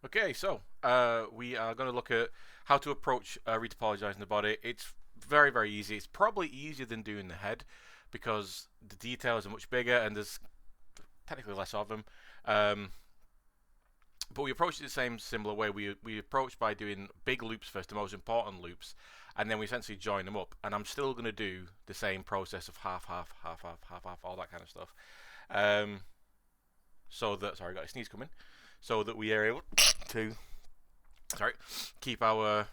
Okay, so we are going to look at how to approach retopologizing the body. It's very, very easy. It's probably easier than doing the head because the details are much bigger and there's technically less of them. Um, but we approach it the same similar way. We approach by doing big loops first, the most important loops, and then we essentially join them up. And I'm still going to do the same process of half, half, half, half, half, half, all that kind of stuff. Um, so that sorry, I got a sneeze coming. So that we are able to sorry, keep our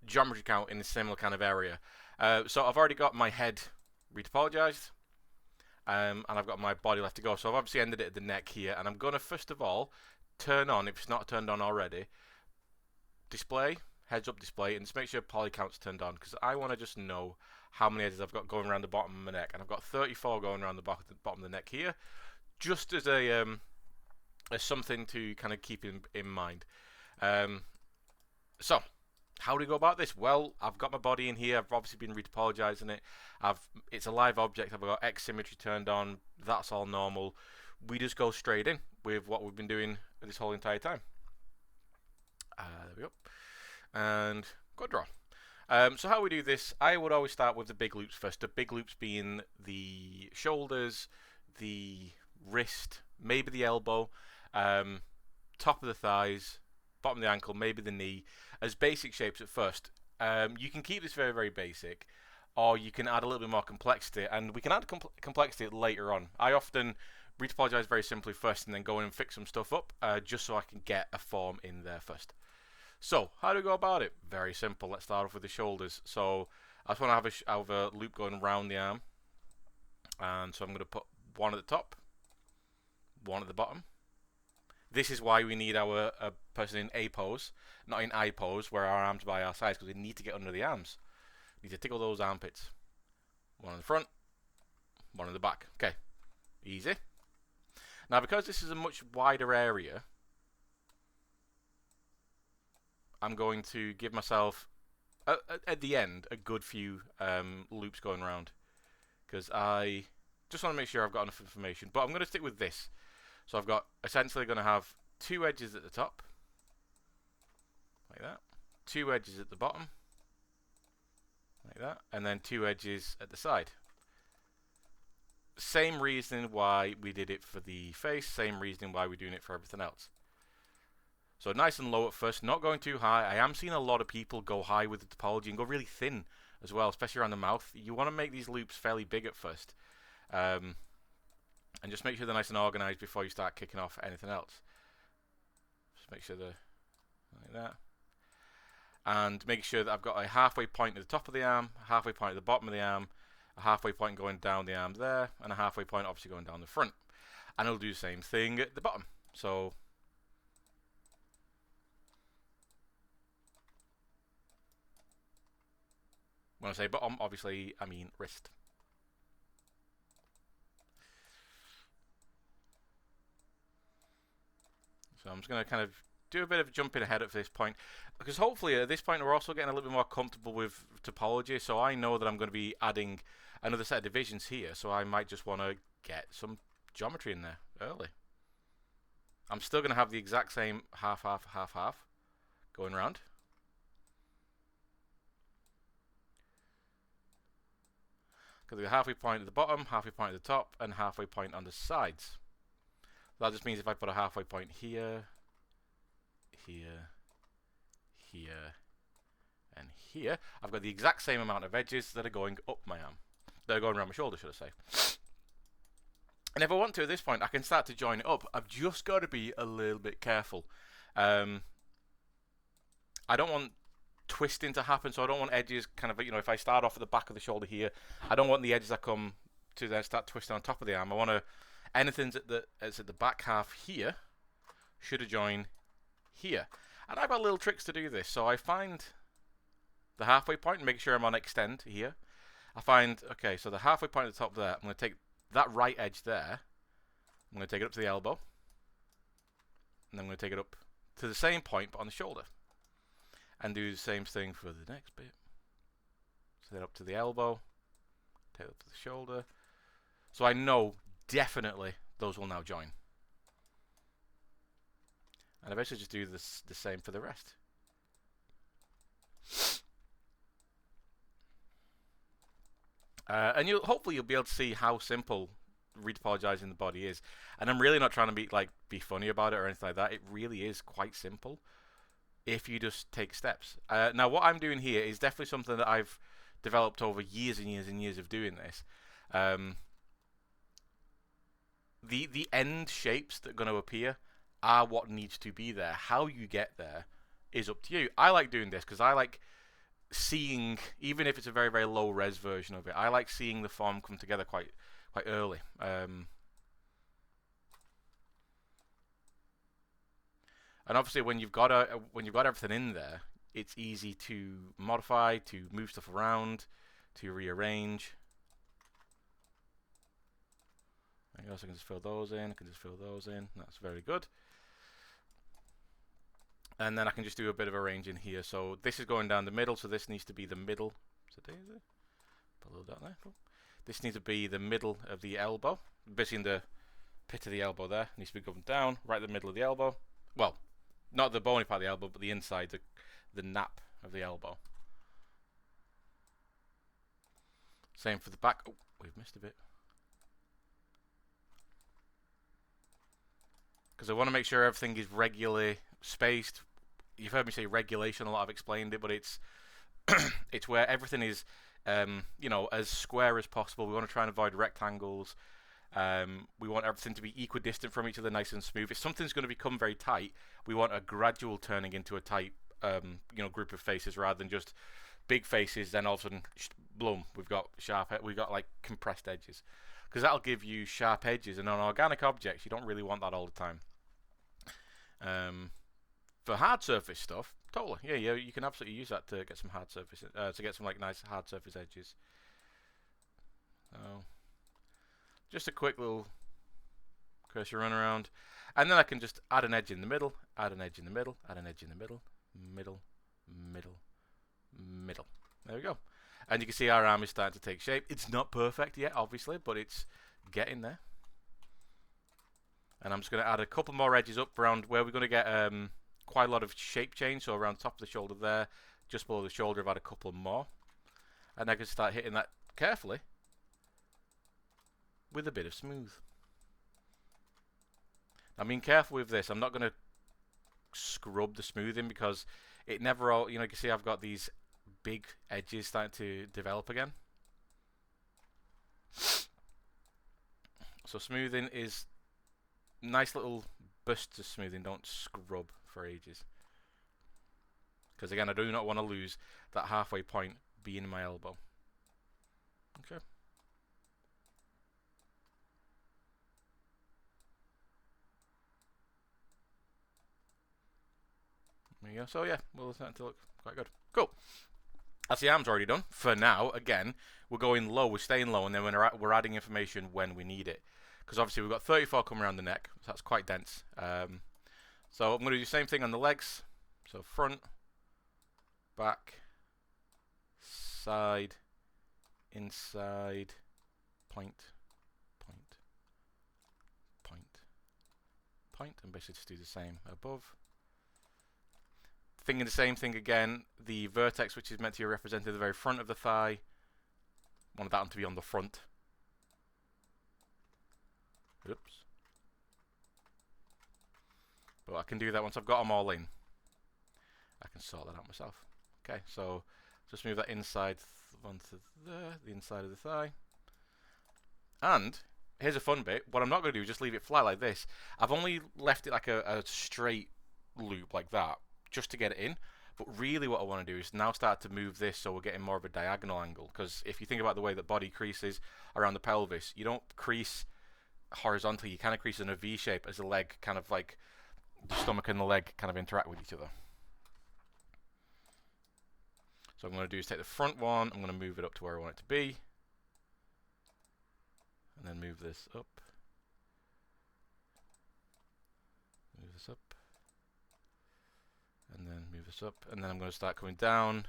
geometry count in a similar kind of area. So I've already got my head retopologized, and I've got my body left to go. So I've obviously ended it at the neck here, and I'm going to first of all turn on, if it's not turned on already, display, heads up display, and just make sure poly count's turned on, because I want to just know how many edges I've got going around the bottom of my neck, and I've got 34 going around the bottom of the neck here, just as a as something to kind of keep in mind. Um, so, how do we go about this? Well, I've got my body in here. I've obviously been retopologizing it. It's a live object. I've got X symmetry turned on. That's all normal. We just go straight in with what we've been doing this whole entire time. There we go. And go draw. So how we do this, I would always start with the big loops first. The big loops being the shoulders, the wrist, maybe the elbow, top of the thighs, bottom of the ankle, maybe the knee, as basic shapes at first. You can keep this very, very basic, or you can add a little bit more complexity, and we can add complexity later on. I often retopologize very simply first and then go in and fix some stuff up, just so I can get a form in there first. So, how do we go about it? Very simple. Let's start off with the shoulders. So, I just want to have a loop going around the arm, and so I'm going to put one at the top, one at the bottom. This is why we need our person in A pose, not in I pose, where our arms are by our sides, because we need to get under the arms. We need to tickle those armpits. One in the front, one in the back. Okay, easy. Now, because this is a much wider area, I'm going to give myself, at the end, a good few loops going around, because I just want to make sure I've got enough information. But I'm going to stick with this. So I've got essentially going to have two edges at the top, like that, two edges at the bottom, like that, and then two edges at the side. Same reasoning why we did it for the face, same reasoning why we're doing it for everything else. So nice and low at first, not going too high. I am seeing a lot of people go high with the topology and go really thin as well, especially around the mouth. You want to make these loops fairly big at first. And just make sure they're nice and organized before you start kicking off anything else. Just make sure they're like that. And make sure that I've got a halfway point at the top of the arm, a halfway point at the bottom of the arm, a halfway point going down the arm there, and a halfway point obviously going down the front. And it'll do the same thing at the bottom. So when I say bottom, obviously I mean wrist. So I'm just going to kind of do a bit of jumping ahead at this point, because hopefully at this point we're also getting a little bit more comfortable with topology, so I know that I'm going to be adding another set of divisions here, so I might just want to get some geometry in there early. I'm still going to have the exact same half, half, half, half going around. Because the halfway point at the bottom, halfway point at the top, and halfway point on the sides. That just means if I put a halfway point here, here, here, and here, I've got the exact same amount of edges that are going up my arm. That are going around my shoulder, should I say. And if I want to at this point, I can start to join it up. I've just got to be a little bit careful. I don't want twisting to happen, so I don't want edges kind of, if I start off at the back of the shoulder here, I don't want the edges that come to then start twisting on top of the arm. I want to, anything that's at the back half here should join here. And I've got little tricks to do this. So I find the halfway point and make sure I'm on extend here. I find, okay, so the halfway point at the top there, I'm going to take that right edge there, I'm going to take it up to the elbow, and then I'm going to take it up to the same point but on the shoulder. And do the same thing for the next bit. So then up to the elbow, take it up to the shoulder. So I know definitely those will now join. And eventually just do the same for the rest. And hopefully you'll be able to see how simple retopologizing the body is. And I'm really not trying to be funny about it or anything like that. It really is quite simple if you just take steps. Now what I'm doing here is definitely something that I've developed over years and years and years of doing this. The end shapes that are going to appear are what needs to be there. How you get there is up to you. I like doing this because I like seeing, even if it's a very, very low res version of it, I like seeing the form come together quite early. And obviously when you've got everything in there, it's easy to modify, to move stuff around, to rearrange. I guess I can just fill those in. I can just fill those in. That's very good. And then I can just do a bit of arranging here. So this is going down the middle, so this needs to be the middle. Put a little dot there. Cool. This needs to be the middle of the elbow. Basically in the pit of the elbow there. It needs to be going down, right in the middle of the elbow. Well, not the bony part of the elbow, but the inside, the nap of the elbow. Same for the back. Oh, we've missed a bit. Because I want to make sure everything is regularly spaced. You've heard me say regulation a lot. I've explained it, but it's it's where everything is, as square as possible. We want to try and avoid rectangles. We want everything to be equidistant from each other, nice and smooth. If something's going to become very tight, we want a gradual turning into a tight, group of faces rather than just big faces. Then all of a sudden, boom, we've got like compressed edges, because that'll give you sharp edges. And on organic objects, you don't really want that all the time. For hard surface stuff, totally, yeah, you can absolutely use that to get some hard surface, to get some like nice hard surface edges. So, just a quick little cursor run around, and then I can just add an edge in the middle, add an edge in the middle, add an edge in the middle, middle, middle, middle. There we go. And you can see our arm is starting to take shape. It's not perfect yet, obviously, but it's getting there. And I'm just going to add a couple more edges up around where we're going to get quite a lot of shape change. So around the top of the shoulder there, just below the shoulder, I've had a couple more. And I can start hitting that carefully with a bit of smooth. I mean, careful with this. I'm not going to scrub the smoothing because it never all, you can see I've got these big edges starting to develop again. So smoothing is nice little bursts of smoothing. Don't scrub for ages, because again, I do not want to lose that halfway point being my elbow. Okay. There you go. So yeah, well, it's starting to look quite good. Cool. That's the arms already done. For now, again, we're going low, we're staying low, and then we're adding information when we need it. Because obviously we've got 34 coming around the neck, so that's quite dense. So I'm going to do the same thing on the legs. So front, back, side, inside, point, point, point, point, and basically just do the same above. Thinking the same thing again, the vertex, which is meant to be represented at the very front of the thigh, wanted that one to be on the front. Oops. But I can do that once I've got them all in. I can sort that out myself. Okay, so just move that inside onto there, the inside of the thigh. And here's a fun bit. What I'm not going to do is just leave it flat like this. I've only left it like a straight loop like that, just to get it in. But really what I want to do is now start to move this so we're getting more of a diagonal angle. Because if you think about the way that body creases around the pelvis, you don't crease horizontally, you kind of crease in a V shape as the leg kind of like, the stomach and the leg kind of interact with each other. So what I'm going to do is take the front one, I'm going to move it up to where I want it to be. And then move this up. Move this up. And then move this up. And then I'm going to start coming down.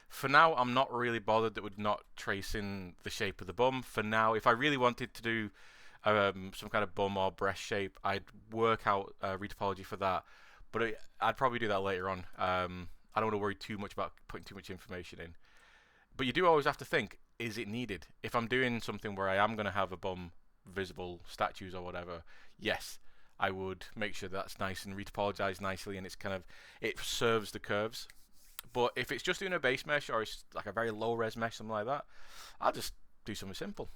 For now, I'm not really bothered that we're not tracing the shape of the bum. For now, if I really wanted to do some kind of bum or breast shape, I'd work out retopology for that. But I'd probably do that later on. I don't want to worry too much about putting too much information in. But you do always have to think, is it needed? If I'm doing something where I am going to have a bum visible statues or whatever, yes, I would make sure that's nice and retopologized nicely, and it's kind of, it serves the curves. But if it's just doing a base mesh or it's like a very low res mesh, something like that, I'll just do something simple.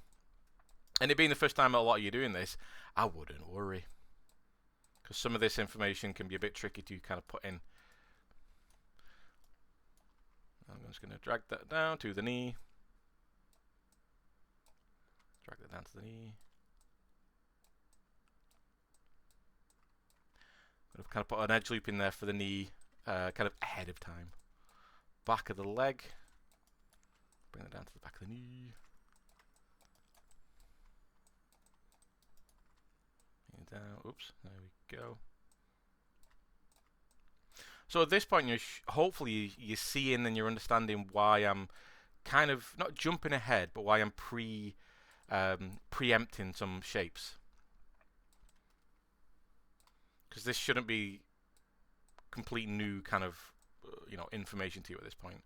And it being the first time a lot of you doing this, I wouldn't worry, because some of this information can be a bit tricky to kind of put in. I'm just going to drag that down to the knee. Drag that down to the knee. I'm going to kind of put an edge loop in there for the knee, kind of ahead of time. Back of the leg. Bring that down to the back of the knee. Down. Oops, there we go. So at this point, hopefully you're seeing and you're understanding why I'm kind of not jumping ahead, but why I'm preempting some shapes, because this shouldn't be complete new kind of information to you at this point.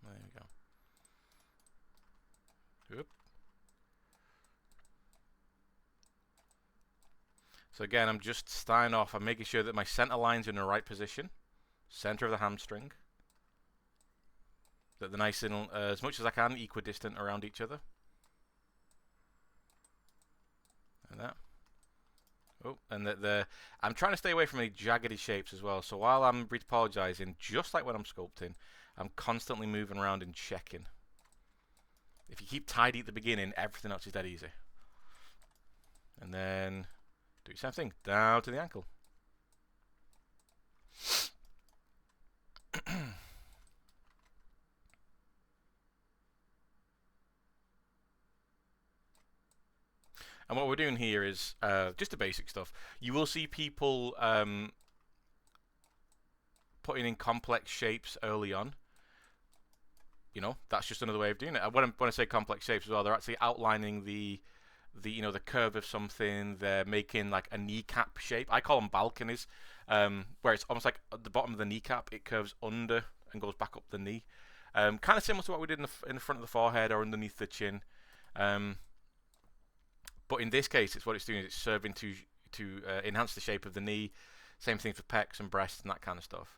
There we go. Oop. So again, I'm just starting off. I'm making sure that my center line's in the right position, center of the hamstring, that they're nice and as much as I can equidistant around each other. And that. Oh, and that I'm trying to stay away from any jaggedy shapes as well. So while I'm retopologizing, just like when I'm sculpting, I'm constantly moving around and checking. If you keep tidy at the beginning, everything else is dead easy. And then do the same thing, down to the ankle. And what we're doing here is just the basic stuff. You will see people putting in complex shapes early on. That's just another way of doing it. When I say complex shapes as well, they're actually outlining the curve of something. They're making like a kneecap shape. I call them balconies, where it's almost like at the bottom of the kneecap, it curves under and goes back up the knee. Kind of similar to what we did in the front of the forehead or underneath the chin. But in this case, it's what it's doing is it's serving to enhance the shape of the knee. Same thing for pecs and breasts and that kind of stuff.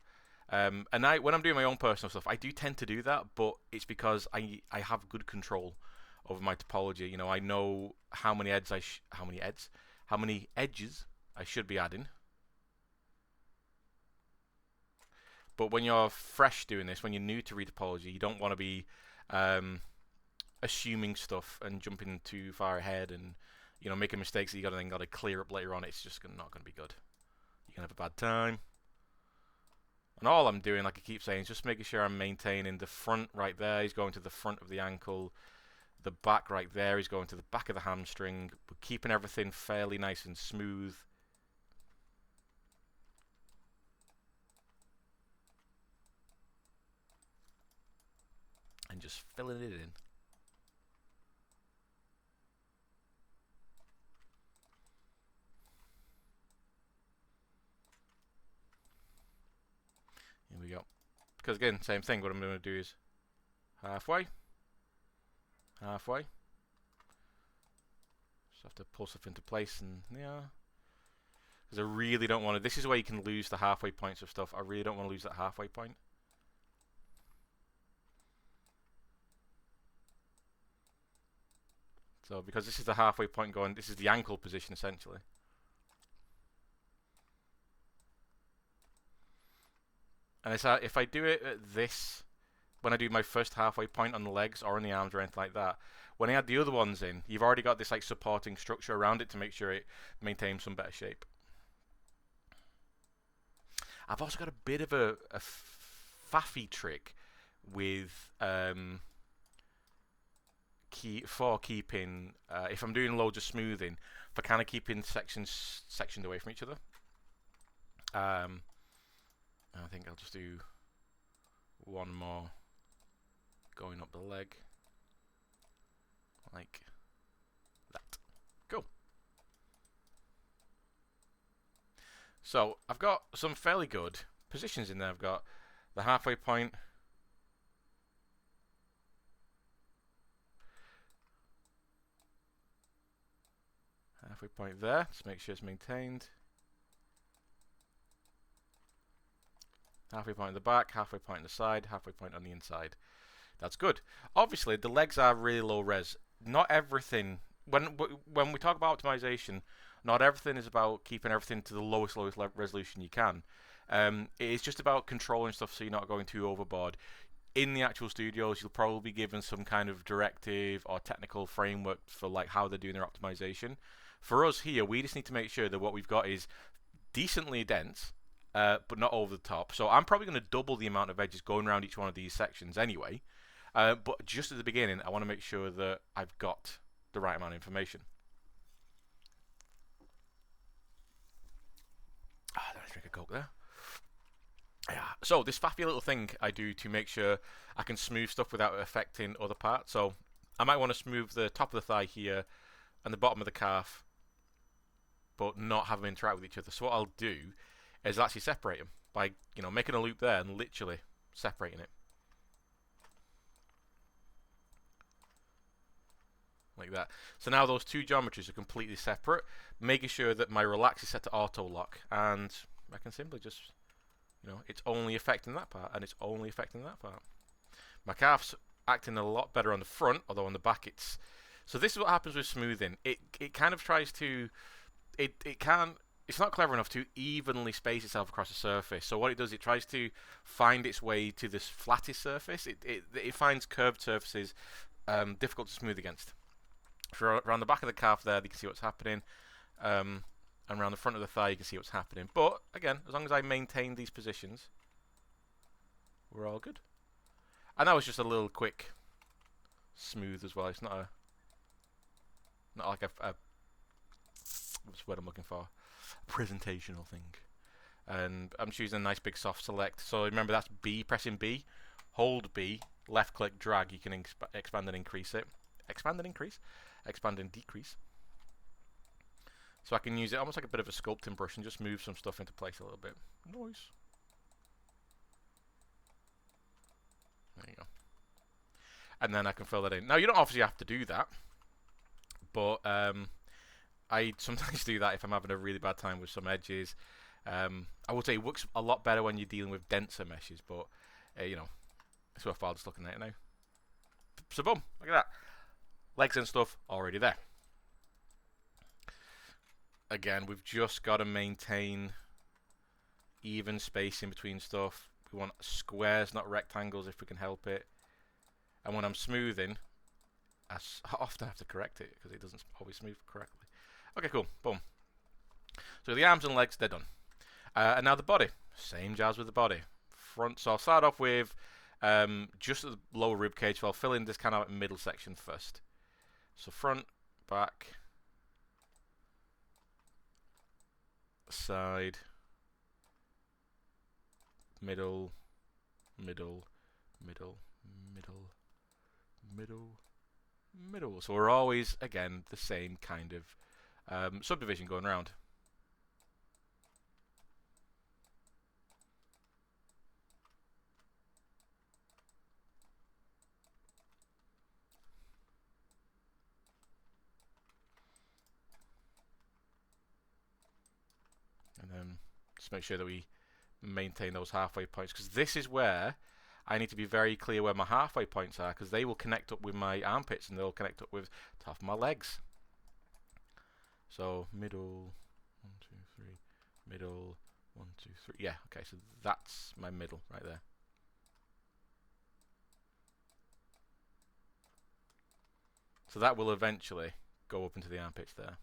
And when I'm doing my own personal stuff, I do tend to do that, but it's because I have good control over my topology. I know how many edges I should be adding. But when you're fresh doing this, when you're new to retopology, you don't want to be assuming stuff and jumping too far ahead and making mistakes that you got to clear up later on. It's just not going to be good. You're gonna have a bad time. And all I'm doing, like I keep saying, is just making sure I'm maintaining the front right there. He's going to the front of the ankle. The back right there is going to the back of the hamstring. We're keeping everything fairly nice and smooth. And just filling it in. Here we go. Because again, same thing. What I'm going to do is halfway. Just have to pull stuff into place, and because I really don't want to. This is where you can lose the halfway points of stuff. I really don't want to lose that halfway point. So because this is the halfway point going, this is the ankle position essentially. And if I do it at this, when I do my first halfway point on the legs or on the arms or anything like that, when I add the other ones in, you've already got this like supporting structure around it to make sure it maintains some better shape. I've also got a bit of a faffy trick with keeping if I'm doing loads of smoothing, for kind of keeping sections sectioned away from each other. I think I'll just do one more going up the leg like that. Cool. So I've got some fairly good positions in there. I've got the halfway point, there, just make sure it's maintained. Halfway point at the back, halfway point on the side, halfway point on the inside. That's good. Obviously, the legs are really low res. Not everything, when we talk about optimization, not everything is about keeping everything to the lowest resolution you can. It's just about controlling stuff so you're not going too overboard. In the actual studios, you'll probably be given some kind of directive or technical framework for like how they're doing their optimization. For us here, we just need to make sure that what we've got is decently dense, but not over the top. So I'm probably going to double the amount of edges going around each one of these sections anyway. But just at the beginning, I want to make sure that I've got the right amount of information. Let's drink a Coke there. Yeah. So this faffy little thing I do to make sure I can smooth stuff without affecting other parts. So I might want to smooth the top of the thigh here and the bottom of the calf, but not have them interact with each other. So what I'll do is actually separate them by making a loop there and literally separating it. Like that. So now those two geometries are completely separate, making sure that my relax is set to auto lock, and I can simply just, it's only affecting that part, and it's only affecting that part. My calf's acting a lot better on the front, although on the back it's... So this is what happens with smoothing. It kind of tries to... It's not clever enough to evenly space itself across the surface. So what it does, it tries to find its way to this flattest surface. It finds curved surfaces difficult to smooth against. So around the back of the calf there, you can see what's happening. And around the front of the thigh, you can see what's happening. But, again, as long as I maintain these positions, we're all good. And that was just a little quick smooth as well. It's not like what's the word I'm looking for? A presentational thing. And I'm choosing a nice big soft select. So remember, that's B, pressing B. Hold B, left click, drag. You can expand and increase it. Expand and increase. Expand and decrease. So I can use it almost like a bit of a sculpting brush and just move some stuff into place a little bit. Nice. There you go. And then I can fill that in. Now, you don't obviously have to do that, but I sometimes do that if I'm having a really bad time with some edges. I would say it works a lot better when you're dealing with denser meshes, but, it's worthwhile just looking at it now. So, boom, look at that. Legs and stuff already there. Again, we've just got to maintain even spacing between stuff. We want squares, not rectangles, if we can help it. And when I'm smoothing, I often have to correct it because it doesn't always smooth correctly. Okay, cool. Boom. So the arms and legs, they're done. And now the body. Same jazz with the body. Front. So I'll start off with just at the lower rib cage. So I'll fill in this kind of middle section first. So front, back, side, middle, middle, middle, middle, middle, middle. So we're always, again, the same kind of subdivision going around. And then just make sure that we maintain those halfway points, because this is where I need to be very clear where my halfway points are, because they will connect up with my armpits and they'll connect up with the top of my legs. So middle, 1, 2, 3, middle, 1, 2, 3. Yeah, okay, so that's my middle right there. So that will eventually go up into the armpits there.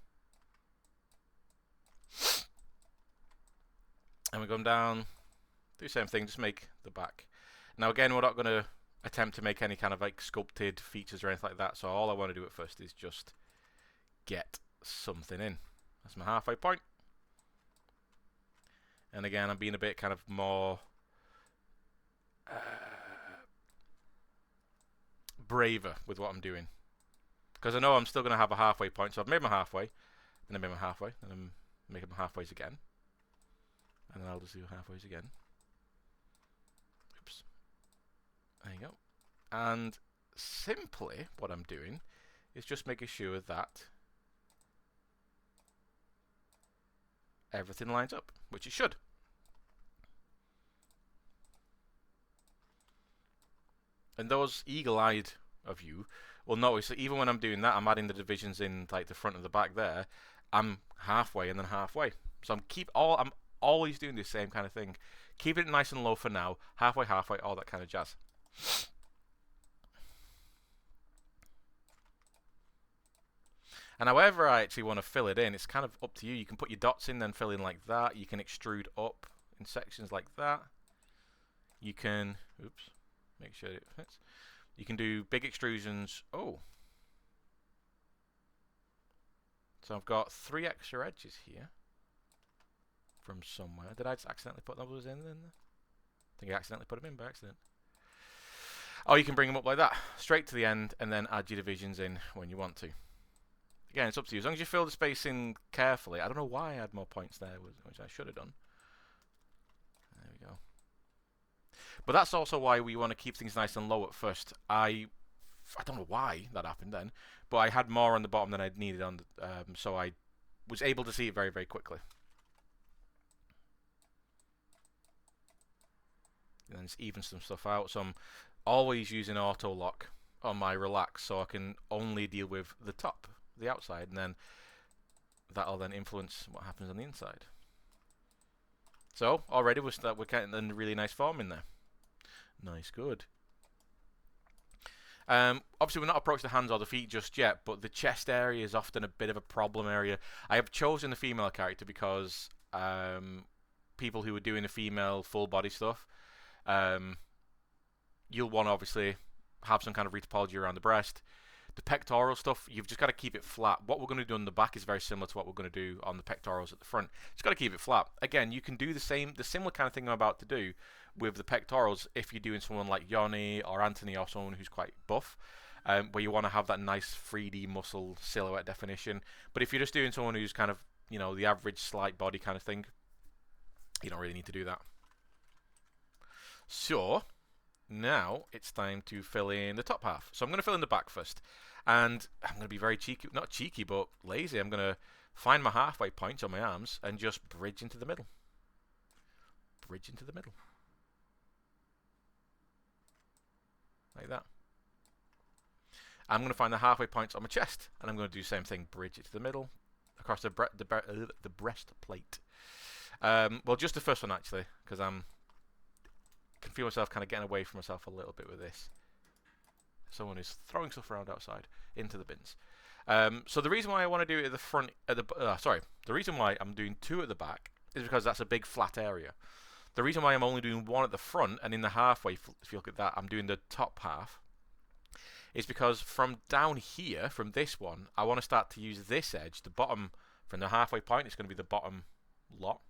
And we're going down, do the same thing, just make the back. Now again, we're not going to attempt to make any kind of like sculpted features or anything like that. So all I want to do at first is just get something in. That's my halfway point. And again, I'm being a bit kind of more braver with what I'm doing, because I know I'm still going to have a halfway point. So I've made my halfway, then I made my halfway, then I'm making my halfways again, and then I'll just do halfways again. Oops. There you go. And simply what I'm doing is just making sure that everything lines up, which it should. And those eagle-eyed of you will notice that even when I'm doing that, I'm adding the divisions in like the front and the back there. I'm halfway and then halfway. So I'm always doing the same kind of thing. Keeping it nice and low for now. Halfway, halfway, all that kind of jazz. And however I actually want to fill it in, it's kind of up to you. You can put your dots in, then fill in like that. You can extrude up in sections like that. You can, oops, make sure it fits. You can do big extrusions. Oh. So I've got 3 extra edges here from somewhere. Did I just accidentally put those in then? I think I accidentally put them in by accident. Oh, you can bring them up like that, straight to the end, and then add your divisions in when you want to. Again, it's up to you. As long as you fill the space in carefully. I don't know why I had more points there, which I should have done. There we go. But that's also why we want to keep things nice and low at first. I don't know why that happened then, but I had more on the bottom than I needed on the, so I was able to see it very, very quickly. And then just even some stuff out. So I'm always using auto lock on my relax, so I can only deal with the top, the outside, and then that'll then influence what happens on the inside. So already we're getting in a really nice form in there. Nice, good. Obviously we're not approaching the hands or the feet just yet, but the chest area is often a bit of a problem area. I have chosen the female character because people who are doing the female full body stuff, you'll want to obviously have some kind of retopology around the breast. The pectoral stuff, you've just got to keep it flat. What we're going to do on the back is very similar to what we're going to do on the pectorals at the front. Just got to keep it flat. Again, you can do the similar kind of thing I'm about to do with the pectorals if you're doing someone like Yoni or Anthony or someone who's quite buff, where you want to have that nice 3D muscle silhouette definition. But if you're just doing someone who's kind of, you know, the average slight body kind of thing, you don't really need to do that. So now it's time to fill in the top half. So I'm going to fill in the back first. And I'm going to be very cheeky, not cheeky, but lazy. I'm going to find my halfway points on my arms and just bridge into the middle. Bridge into the middle. Like that. I'm going to find the halfway points on my chest. And I'm going to do the same thing. Bridge it to the middle. Across the breastplate. Well, just the first one, actually. Because I can feel myself kind of getting away from myself a little bit with this. Someone is throwing stuff around outside into the bins. So the reason why I want to do it at the front, the reason why I'm doing 2 at the back is because that's a big flat area. The reason why I'm only doing 1 at the front and in the halfway, if you look at that, I'm doing the top half, is because from down here, from this one, I want to start to use this edge, the bottom, from the halfway point, it's going to be the bottom lot,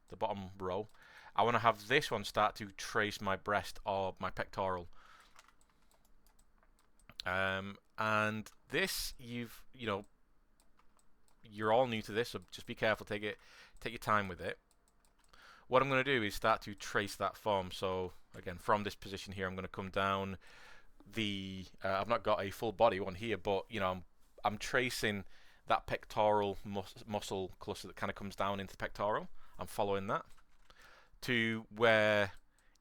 the bottom row. I want to have this one start to trace my breast or my pectoral. And this, you're all new to this, so just be careful. Take your time with it. What I'm going to do is start to trace that form. So again, from this position here, I'm going to come down the. I've not got a full body one here, but I'm tracing that pectoral muscle cluster that kind of comes down into the pectoral. I'm following that to where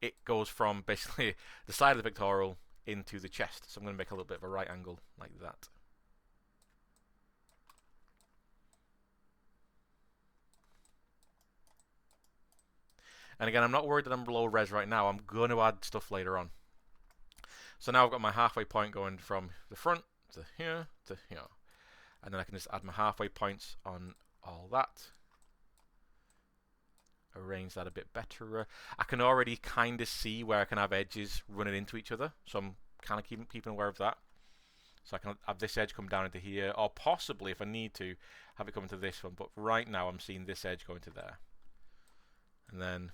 it goes from basically the side of the pectoral into the chest. So I'm going to make a little bit of a right angle like that. And again, I'm not worried that I'm below res right now. I'm going to add stuff later on. So now I've got my halfway point going from the front to here to here. And then I can just add my halfway points on all that. arrange that a bit better. I can already kind of see where I can have edges running into each other, so I'm kind of keeping aware of that. So I can have this edge come down into here, or possibly, if I need to, have it come into this one. But right now I'm seeing this edge going to there. And then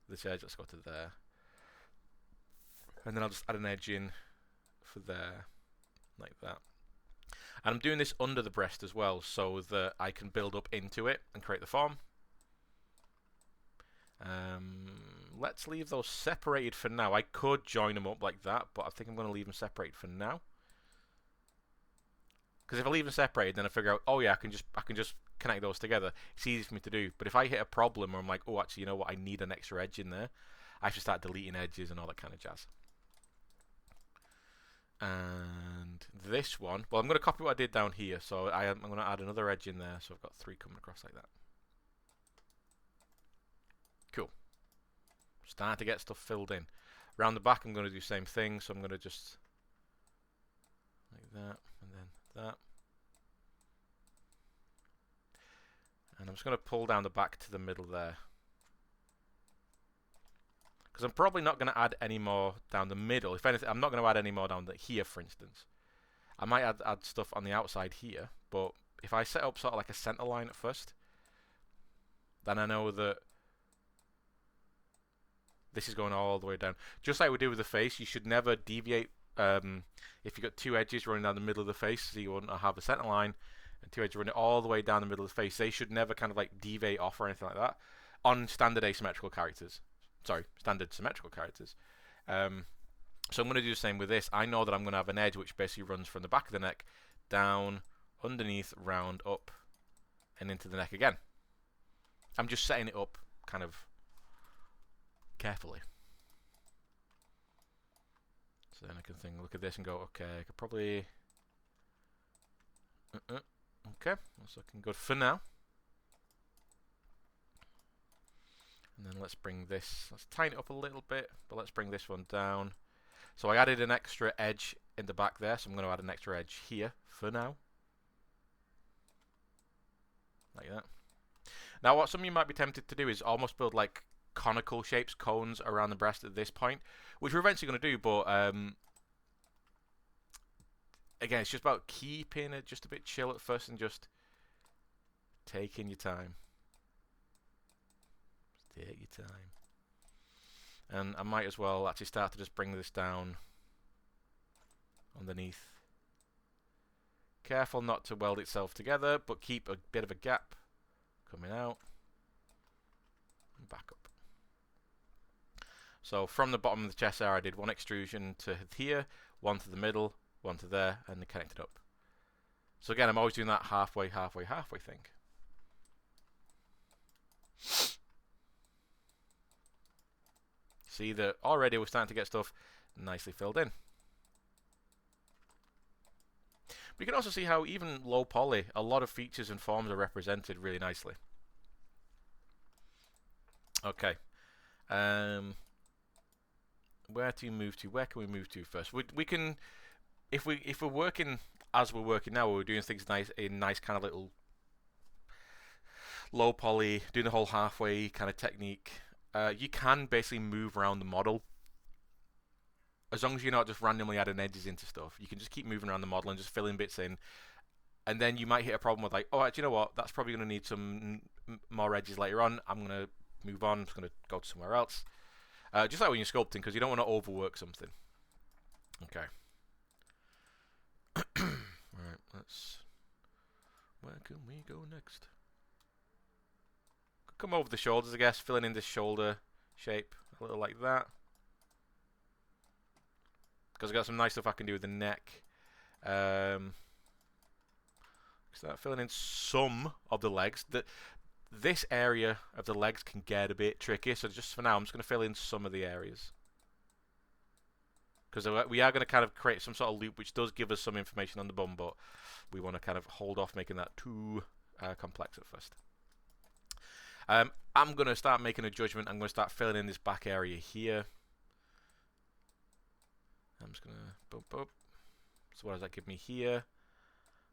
this edge, let's go to there. And then I'll just add an edge in for there, like that. And I'm doing this under the breast as well, so that I can build up into it and create the form. Let's leave those separated for now. I could join them up like that, but I think I'm going to leave them separated for now. Because if I leave them separated, then I figure out, oh yeah, I can just connect those together. It's easy for me to do. But if I hit a problem where I'm like, oh, actually, you know what, I need an extra edge in there, I should start deleting edges and all that kind of jazz. And this one, well, I'm going to copy what I did down here. So I'm going to add another edge in there. So I've got 3 coming across like that. Cool. Starting to get stuff filled in. Around the back, I'm going to do the same thing. So I'm going to just like that, and then that. And I'm just going to pull down the back to the middle there. Because I'm probably not going to add any more down the middle. If anything, I'm not going to add any more down here, for instance. I might add stuff on the outside here, but if I set up sort of like a center line at first, then I know that this is going all the way down. Just like we do with the face, you should never deviate. If you've got 2 edges running down the middle of the face, so you want to have a center line, and 2 edges running all the way down the middle of the face, they should never kind of like deviate off or anything like that on standard asymmetrical characters. Sorry, standard symmetrical characters. So I'm going to do the same with this. I know that I'm going to have an edge which basically runs from the back of the neck down, underneath, round, up, and into the neck again. I'm just setting it up kind of carefully. So then I can look at this and go, okay, I could probably... Okay, that's looking good for now. And then let's bring this, let's tighten it up a little bit, but let's bring this one down. So I added an extra edge in the back there, so I'm going to add an extra edge here for now. Like that. Now what some of you might be tempted to do is almost build like conical shapes, cones around the breast at this point, which we're eventually going to do, but again, it's just about keeping it just a bit chill at first and just taking your time. Take your time. And I might as well actually start to just bring this down underneath. Careful not to weld itself together, but keep a bit of a gap coming out and back up. So from the bottom of the chest there, I did 1 extrusion to here, 1 to the middle, 1 to there, and connect it up. So again, I'm always doing that halfway thing. See that already we're starting to get stuff nicely filled in. But you can also see how even low poly, a lot of features and forms are represented really nicely. Okay. Where to move to? Where can we move to first? We can, if we're working as we're working now, we're doing things nice kind of little low poly, doing the whole halfway kind of technique. You can basically move around the model as long as you're not just randomly adding edges into stuff. You can just keep moving around the model and just filling bits in, and then you might hit a problem with like, oh, actually, you know what? That's probably going to need some more edges later on. I'm going to move on. I'm just going to go to somewhere else. Just like when you're sculpting, because you don't want to overwork something. Okay. Right. Where can we go next? Come over the shoulders, I guess, filling in this shoulder shape a little like that. Because I've got some nice stuff I can do with the neck. Start filling in some of the legs. This area of the legs can get a bit tricky, so just for now, I'm just going to fill in some of the areas. Because we are going to kind of create some sort of loop which does give us some information on the bum, but we want to kind of hold off making that too complex at first. I'm going to start making a judgment. I'm going to start filling in this back area here. I'm just going to bump up. So what does that give me here?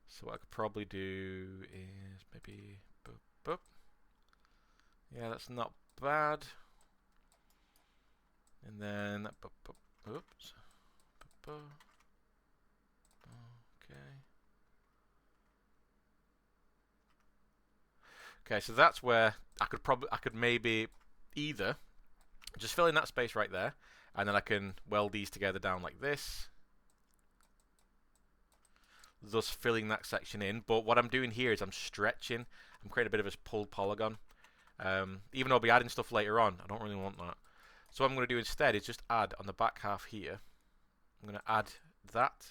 So what I could probably do is maybe bump up. Yeah, that's not bad. And then, oops. Okay. Okay, so that's where I could maybe either just fill in that space right there, and then I can weld these together down like this, thus filling that section in. But what I'm doing here is I'm stretching. I'm creating a bit of a pulled polygon. Even though I'll be adding stuff later on, I don't really want that. So what I'm going to do instead is just add on the back half here. I'm going to add that,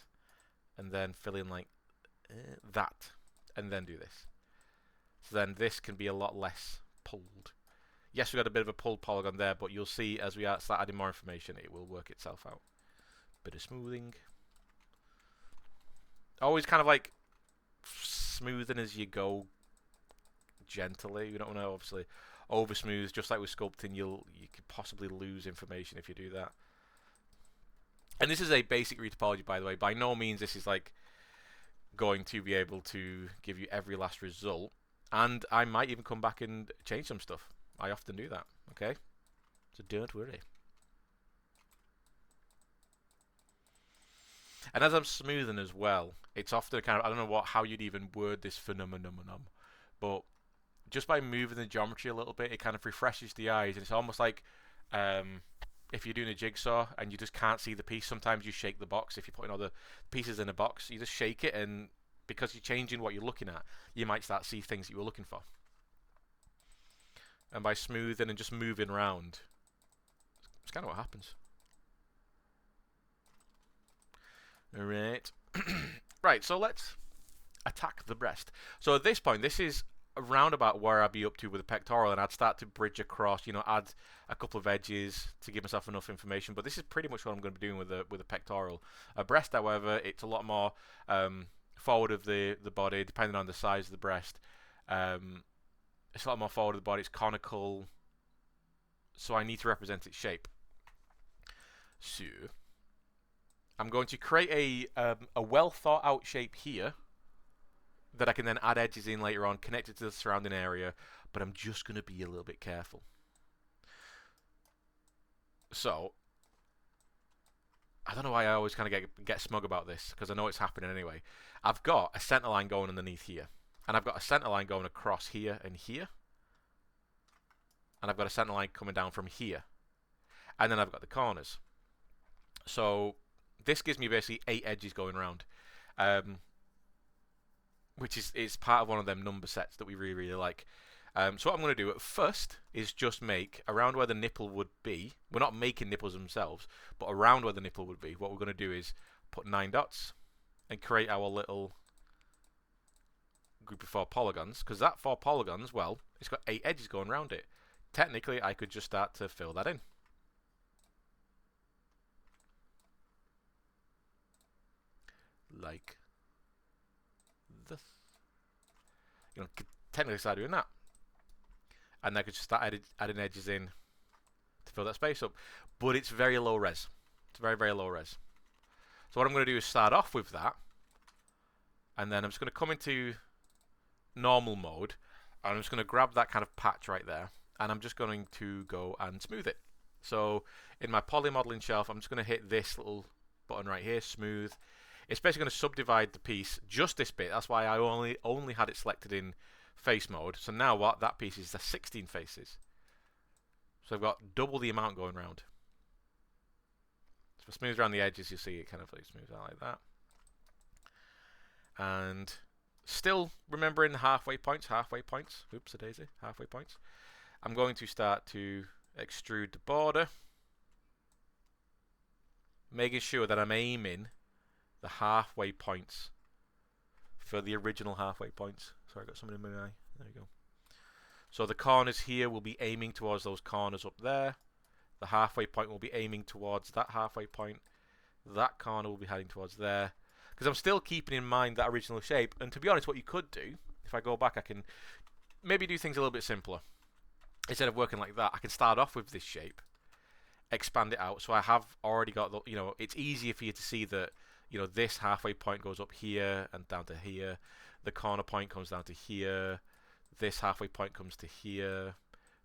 and then fill in like that, and then do this. So then this can be a lot less pulled. Yes, we got a bit of a pulled polygon there, but you'll see as we start adding more information, it will work itself out. Bit of smoothing. Always kind of like smoothing as you go, gently. You don't want to obviously over smooth. Just like with sculpting, you could possibly lose information if you do that. And this is a basic retopology, by the way. By no means this is like going to be able to give you every last result. And I might even come back and change some stuff. I often do that, okay? So don't worry. And as I'm smoothing as well, it's often kind of, I don't know how you'd even word this phenomenon, but just by moving the geometry a little bit, it kind of refreshes the eyes, and it's almost like if you're doing a jigsaw and you just can't see the piece, sometimes you shake the box. If you're putting all the pieces in a box, you just shake it, and because you're changing what you're looking at, you might start to see things that you were looking for. And by smoothing and just moving around, it's kind of what happens. Alright. Right, so let's attack the breast. So at this point, this is around about where I'd be up to with the pectoral, and I'd start to bridge across, add a couple of edges to give myself enough information. But this is pretty much what I'm going to be doing with the pectoral. A breast, however, it's a lot more forward of the body, depending on the size of the breast. It's a lot more forward of the body. It's conical, so I need to represent its shape. So I'm going to create a well thought out shape here that I can then add edges in later on, connected to the surrounding area, but I'm just going to be a little bit careful. So I don't know why I always kind of get smug about this, because I know it's happening anyway. I've got a center line going underneath here, and I've got a center line going across here and here, and I've got a center line coming down from here, and then I've got the corners. So this gives me basically 8 edges going around, which is part of one of them number sets that we really like. So what I'm going to do at first is just make around where the nipple would be. We're not making nipples themselves, but around where the nipple would be, what we're going to do is put 9 dots and create our little group of 4 polygons, because that 4 polygons, well, it's got 8 edges going around it. Technically, I could just start to fill that in. Like this. Could technically start doing that. And I could just start adding edges in to fill that space up. But it's very low res. It's very, very low res. So what I'm going to do is start off with that. And then I'm just going to come into normal mode. And I'm just going to grab that kind of patch right there. And I'm just going to go and smooth it. So in my poly modeling shelf, I'm just going to hit this little button right here, smooth. It's basically going to subdivide the piece, just this bit. That's why I only had it selected in face mode. So now what that piece is the 16 faces. So I've got double the amount going around. So if I smooth around the edges, you'll see it kind of like smooths out like that. And still remembering the halfway points. Oops, a daisy, halfway points. I'm going to start to extrude the border, making sure that I'm aiming the halfway points for the original halfway points. Sorry, I got something in my eye. There you go. So the corners here will be aiming towards those corners up there. The halfway point will be aiming towards that halfway point. That corner will be heading towards there. Because I'm still keeping in mind that original shape. And to be honest, what you could do, if I go back, I can maybe do things a little bit simpler. Instead of working like that, I can start off with this shape, expand it out. So I have already got the, it's easier for you to see that, this halfway point goes up here and down to here. The corner point comes down to here. This halfway point comes to here.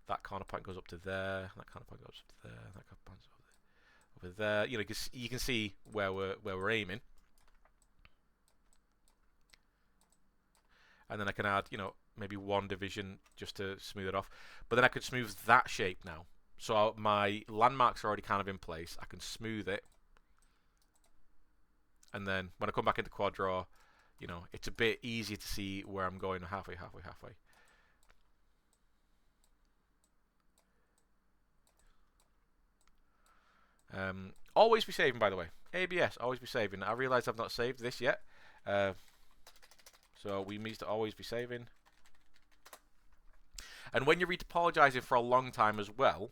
That corner point goes up to there. That corner point goes up to there. That corner point goes over there. You know, you can see where we're aiming. And then I can add, you know, maybe one division just to smooth it off. But then I could smooth that shape now. So my landmarks are already kind of in place. I can smooth it. And then when I come back into quad draw, you know, it's a bit easier to see where I'm going halfway. Always be saving, by the way. ABS, always be saving. I realize I've not saved this yet. So we need to always be saving. And when you're retopologizing for a long time as well,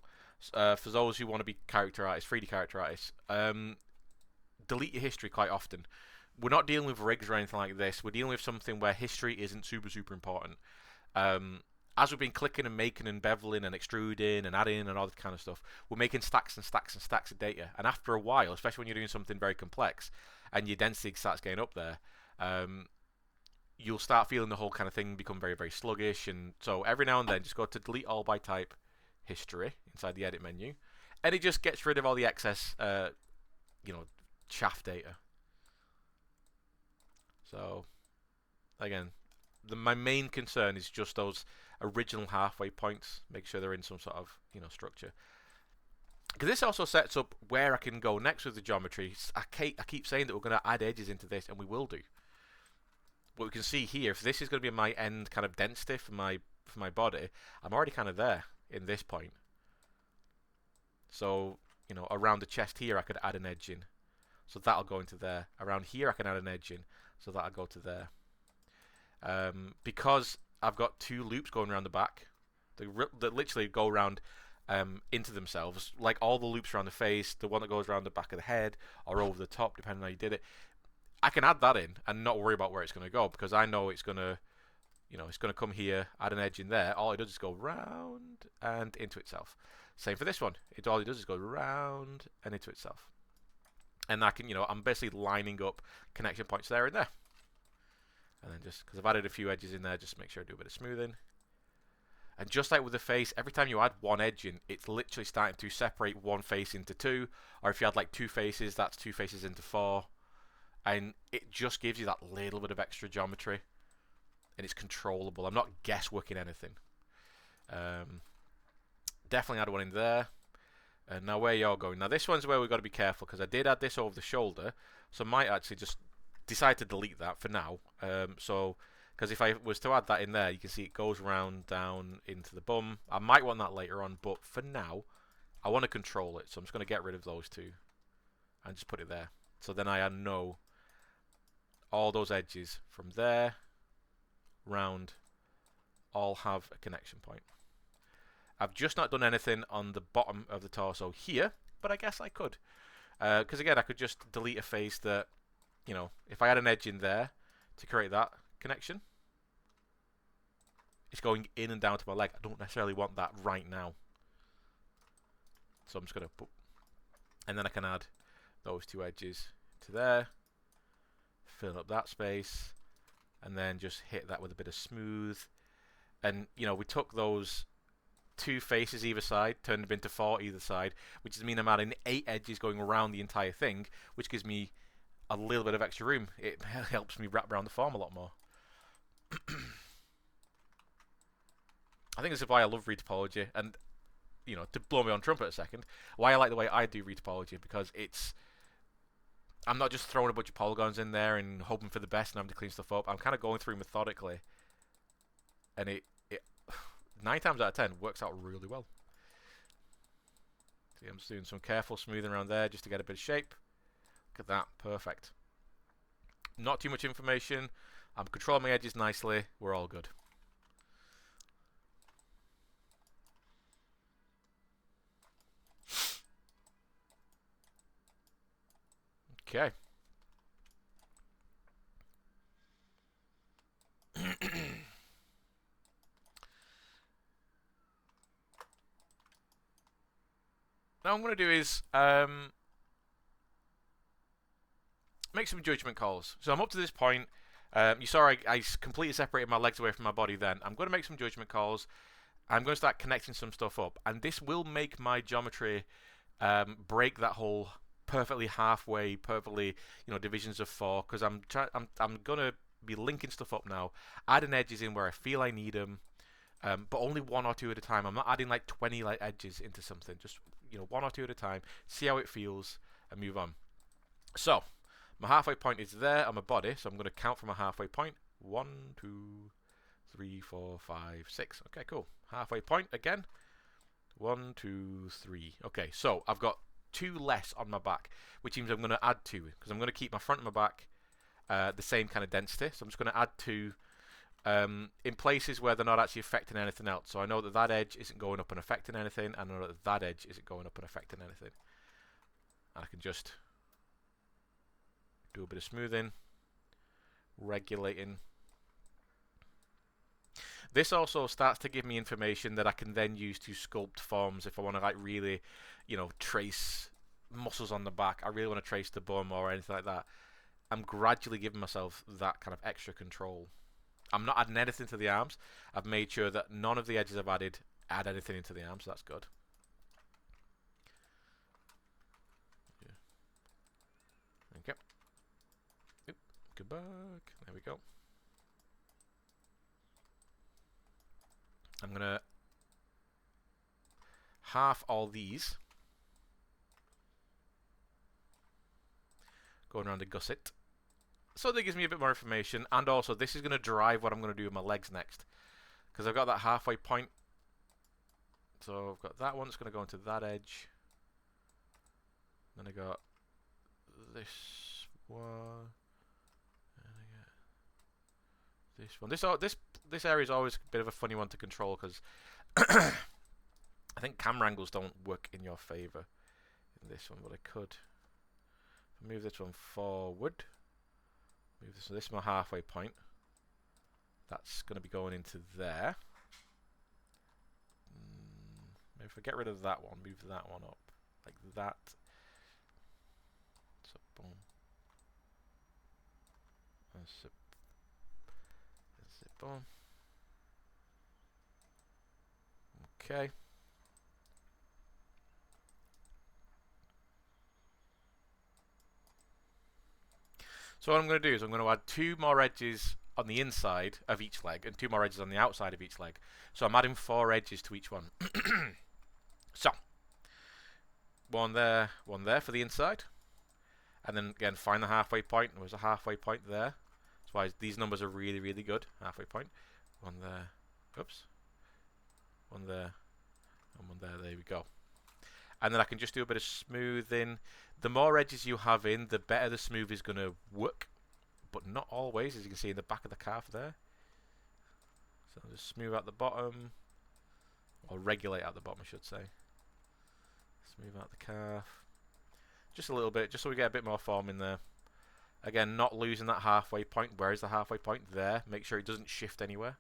for those who want to be character artists, 3D character artists, delete your history quite often. We're not dealing with rigs or anything like this. We're dealing with something where history isn't super important. As we've been clicking and making and beveling and extruding and adding and all that kind of stuff, we're making stacks and stacks and stacks of data. And after a while, especially when you're doing something very complex and your density starts getting up there, you'll start feeling the whole kind of thing become very sluggish. And so every now and then, just go to delete all by type history inside the edit menu, and it just gets rid of all the excess, you know, chaff data. So again, my main concern is just those original halfway points. Make sure they're in some sort of, you know, structure. Because this also sets up where I can go next with the geometry. I keep saying that we're going to add edges into this, and we will do. What we can see here, if this is going to be my end kind of density for my body, I'm already kind of there in this point. So, you know, around the chest here, I could add an edge in. So that'll go into there. Around here, I can add an edge in. So that'll go to there. Because I've got two loops going around the back that literally go around into themselves, like all the loops around the face, the one that goes around the back of the head or over the top, depending on how you did it. I can add that in and not worry about where it's going to go, because I know it's going to, you know, it's going to come here, add an edge in there. All it does is go round and into itself. Same for this one. All it does is go round and into itself. And I can, you know, I'm basically lining up connection points there and there. And then just, because I've added a few edges in there, just make sure I do a bit of smoothing. And just like with the face, every time you add one edge in, it's literally starting to separate one face into two. Or if you had like two faces, that's two faces into four. And it just gives you that little bit of extra geometry. And it's controllable. I'm not guessworking anything. Definitely add one in there. And now where you're going. Now this one's where we've got to be careful, because I did add this over the shoulder. So I might actually just decide to delete that for now. Because if I was to add that in there, you can see it goes round down into the bum. I might want that later on, but for now, I want to control it. So I'm just going to get rid of those two and just put it there. So then I know all those edges from there round all have a connection point. I've just not done anything on the bottom of the torso here, but I guess I could. Because again, I could just delete a face that, you know, if I had an edge in there to create that connection, it's going in and down to my leg. I don't necessarily want that right now. So I'm just going to put, and then I can add those two edges to there, fill up that space, and then just hit that with a bit of smooth. And, you know, we took those two faces either side, turned them into four either side, which does mean I'm adding 8 edges going around the entire thing, which gives me a little bit of extra room. It helps me wrap around the form a lot more. I think this is why I love retopology, and, you know, to blow me on trumpet a second, why I like the way I do retopology, because it's, I'm not just throwing a bunch of polygons in there and hoping for the best and having to clean stuff up. I'm kind of going through methodically, and it 9 times out of 10 works out really well. See, I'm just doing some careful smoothing around there just to get a bit of shape. Look at that, perfect. Not too much information. I'm controlling my edges nicely. We're all good. Okay. Now what I'm going to do is make some judgment calls. So I'm up to this point. You saw I completely separated my legs away from my body then. I'm going to make some judgment calls. I'm going to start connecting some stuff up, and this will make my geometry break that whole perfectly halfway, perfectly divisions of 4, because I'm gonna be linking stuff up now, adding edges in where I feel I need them, but only 1 or 2 at a time. I'm not adding like 20 like edges into something. Just 1 or 2 at a time. See how it feels and move on. So my halfway point is there on my body, so I'm going to count from a halfway point. 1, 2, 3, 4, 5, 6. Okay, cool. Halfway point again. 1, 2, 3. Okay, so I've got 2 less on my back, which means I'm going to add 2, because I'm going to keep my front and my back the same kind of density. So I'm just going to add 2 in places where they're not actually affecting anything else. So I know that that edge isn't going up and affecting anything. I know that that edge isn't going up and affecting anything. And I can just do a bit of smoothing, regulating. This also starts to give me information that I can then use to sculpt forms if I want to like really, trace muscles on the back. I really want to trace the bum or anything like that. I'm gradually giving myself that kind of extra control. I'm not adding anything to the arms. I've made sure that none of the edges I've added add anything into the arms, so that's good. Okay. Oop, go back. There we go. I'm going to half all these. Going around the gusset. So that gives me a bit more information, and also this is going to drive what I'm going to do with my legs next, because I've got that halfway point. So I've got that one that's going to go into that edge. Then I got this one, and I get this one. This area is always a bit of a funny one to control, because I think camera angles don't work in your favor in this one, but I could move this one forward. Move this. So this is my halfway point. That's going to be going into there. Maybe if I get rid of that one, move that one up like that. So boom. That's it. That's it. Boom. Okay. So what I'm going to do is I'm going to add 2 more edges on the inside of each leg and 2 more edges on the outside of each leg. So I'm adding 4 edges to each one. So one there for the inside, and then again find the halfway point. There's a halfway point there. That's why these numbers are really, really good. Halfway point. One there. Oops. One there. And one there. There we go. And then I can just do a bit of smoothing. The more edges you have in, the better the smooth is going to work, but not always, as you can see in the back of the calf there. So I'll just smooth out the bottom, or regulate out the bottom, I should say. Smooth out the calf. Just a little bit, just so we get a bit more form in there. Again, not losing that halfway point. Where is the halfway point? There. Make sure it doesn't shift anywhere.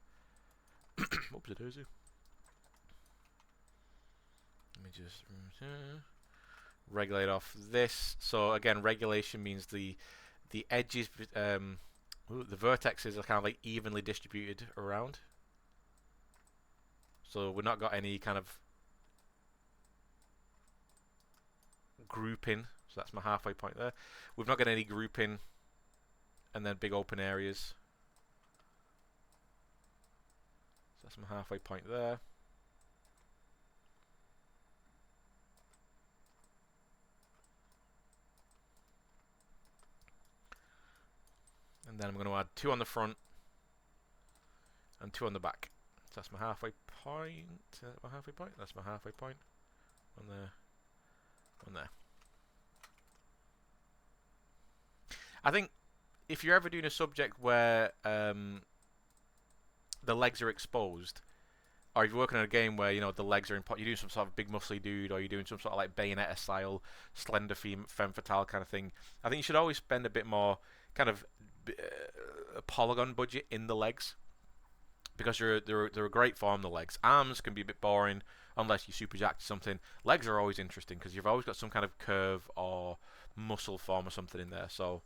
Oopsie daisy. Let me just regulate off this. So again, regulation means the edges, the vertexes are kind of like evenly distributed around. So we've not got any kind of grouping. So that's my halfway point there. We've not got any grouping and then big open areas. So that's my halfway point there. And then I'm going to add 2 on the front and 2 on the back. So that's my halfway point. Is that my halfway point? That's my halfway point. One there. One there. I think if you're ever doing a subject where the legs are exposed, or if you're working on a game where the legs are in, you're doing some sort of big muscly dude, or you're doing some sort of like Bayonetta style slender femme fatale kind of thing, I think you should always spend a bit more kind of polygon budget in the legs, because they're a great form, the legs. Arms can be a bit boring unless you super jacked something. Legs are always interesting because you've always got some kind of curve or muscle form or something in there. So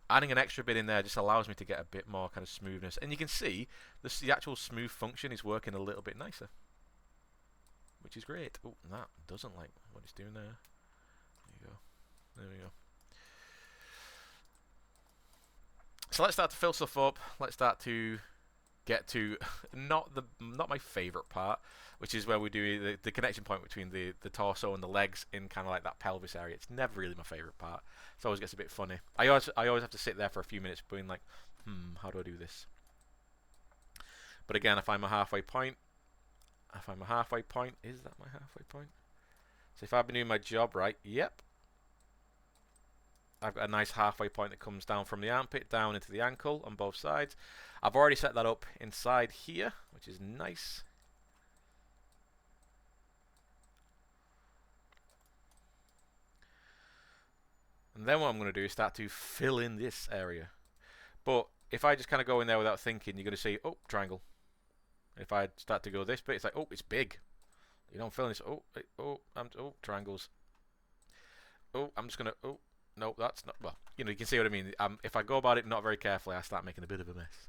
adding an extra bit in there just allows me to get a bit more kind of smoothness. And you can see the actual smooth function is working a little bit nicer, which is great. Oh, that doesn't like what it's doing there. There you go. There we go. So let's start to fill stuff up. Let's start to get to not my favorite part, which is where we do the connection point between the torso and the legs in kind of like that pelvis area. It's never really my favorite part. It always gets a bit funny. I always have to sit there for a few minutes being like, how do I do this? But again, I find my halfway point. Is that my halfway point? So if I've been doing my job right, yep. I've got a nice halfway point that comes down from the armpit down into the ankle on both sides. I've already set that up inside here, which is nice. And then what I'm going to do is start to fill in this area. But if I just kind of go in there without thinking, you're going to see, oh, triangle. If I start to go this bit, it's like, oh, it's big. You don't fill in this. Oh, triangles. Oh, I'm just going to, oh. No, that's not, well, you know, you can see what I mean. If I go about it not very carefully, I start making a bit of a mess.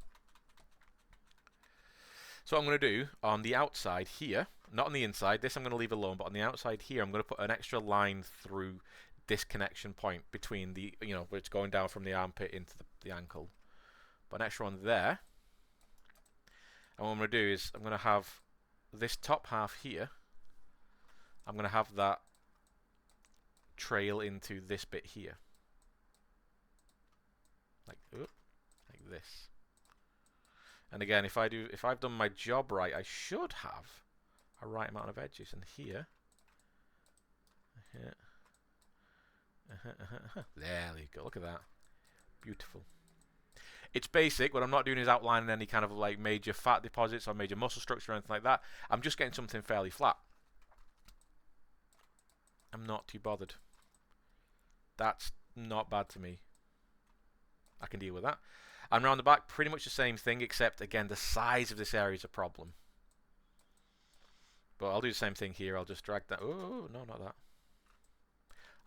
So what I'm going to do on the outside here, not on the inside, this I'm going to leave alone, but on the outside here, I'm going to put an extra line through this connection point between the, you know, where it's going down from the armpit into the ankle. Put an extra one there. And what I'm going to do is I'm going to have this top half here, I'm going to have that trail into this bit here, like this. And again, if I've done my job right, I should have a right amount of edges. And here, there you go. Look at that, beautiful. It's basic. What I'm not doing is outlining any kind of like major fat deposits or major muscle structure or anything like that. I'm just getting something fairly flat. I'm not too bothered. That's not bad to me. I can deal with that. And around the back, pretty much the same thing, except, again, the size of this area is a problem. But I'll do the same thing here. I'll just drag that. Oh, no, not that.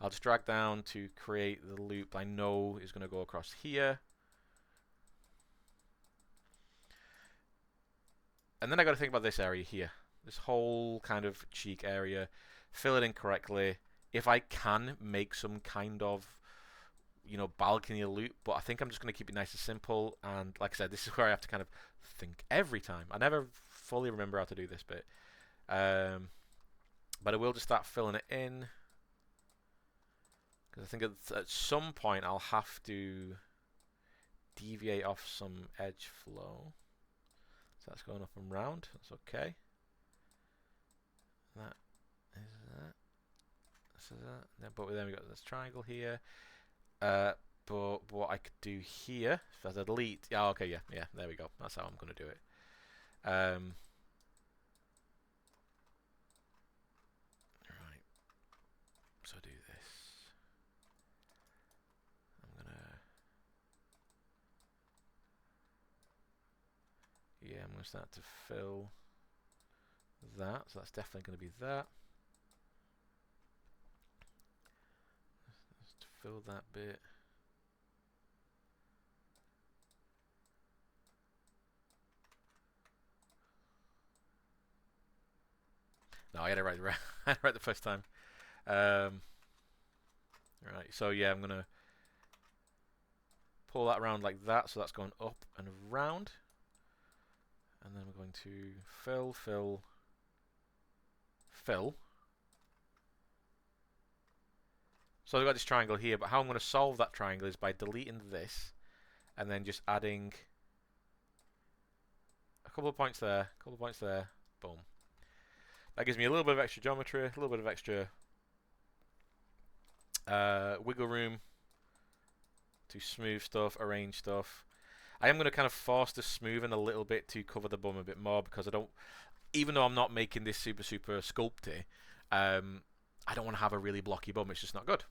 I'll just drag down to create the loop I know is going to go across here. And then I got to think about this area here. This whole kind of cheek area. Fill it in correctly. If I can make some kind of, you know, balcony loop, but I think I'm just going to keep it nice and simple. And like I said, this is where I have to kind of think every time. I never fully remember how to do this bit. But I will just start filling it in. Because I think at some point I'll have to deviate off some edge flow. So that's going up and round. That's okay. That is that. So that. But then we got this triangle here. But what I could do here, if I delete, yeah, okay, yeah, there we go. That's how I'm going to do it. Right. So do this. I'm gonna start to fill that. So that's definitely going to be that. Just fill that bit. No, I had it right, right the first time. Right, so yeah, I'm going to pull that around like that, so that's going up and around. And then we're going to fill, fill, fill. So I've got this triangle here, but how I'm going to solve that triangle is by deleting this, and then just adding a couple of points there, boom. That gives me a little bit of extra geometry, a little bit of extra wiggle room to smooth stuff, arrange stuff. I am going to kind of force the smoothing a little bit to cover the bum a bit more, because I don't, even though I'm not making this super sculpty, I don't want to have a really blocky bum. It's just not good.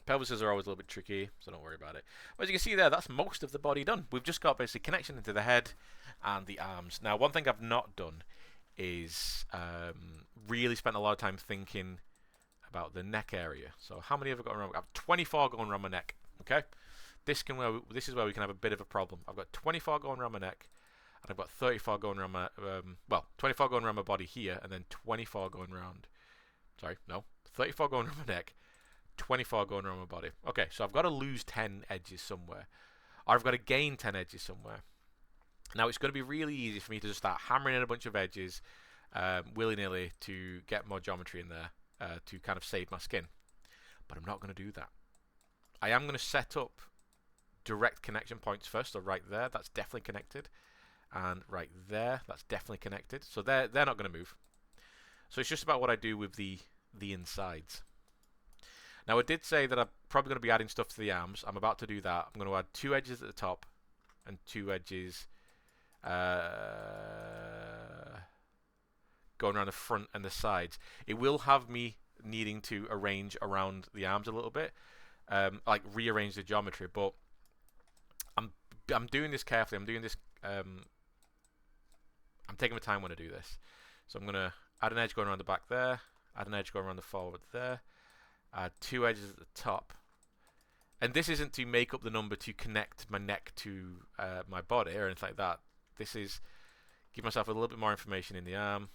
Pelvises are always a little bit tricky, so don't worry about it. But as you can see there, that's most of the body done. We've just got basically connection into the head and the arms. Now, one thing I've not done is really spent a lot of time thinking about the neck area. So how many have I got around? I have 24 going around my neck. Okay, this is where we can have a bit of a problem. I've got 24 going around my neck, and I've got 34 going around my 24 going around my body here, and then 24 going around. Sorry, no, 34 going around my neck, 24 going around my body. Okay, so I've got to lose 10 edges somewhere, or I've got to gain 10 edges somewhere. Now it's going to be really easy for me to just start hammering in a bunch of edges willy-nilly to get more geometry in there to kind of save my skin. But I'm not going to do that. I am going to set up direct connection points first. So right there, that's definitely connected. And right there, that's definitely connected. So they're not going to move. So it's just about what I do with the insides. Now I did say that I'm probably going to be adding stuff to the arms. I'm about to do that. I'm going to add 2 edges at the top and 2 edges going around the front and the sides. It will have me needing to arrange around the arms a little bit, like rearrange the geometry. But I'm doing this carefully. I'm doing this. I'm taking my time when I do this. So I'm gonna add an edge going around the back there. Add an edge going around the forward there. Add 2 edges at the top. And this isn't to make up the number to connect my neck to my body or anything like that. This is give myself a little bit more information in the arm.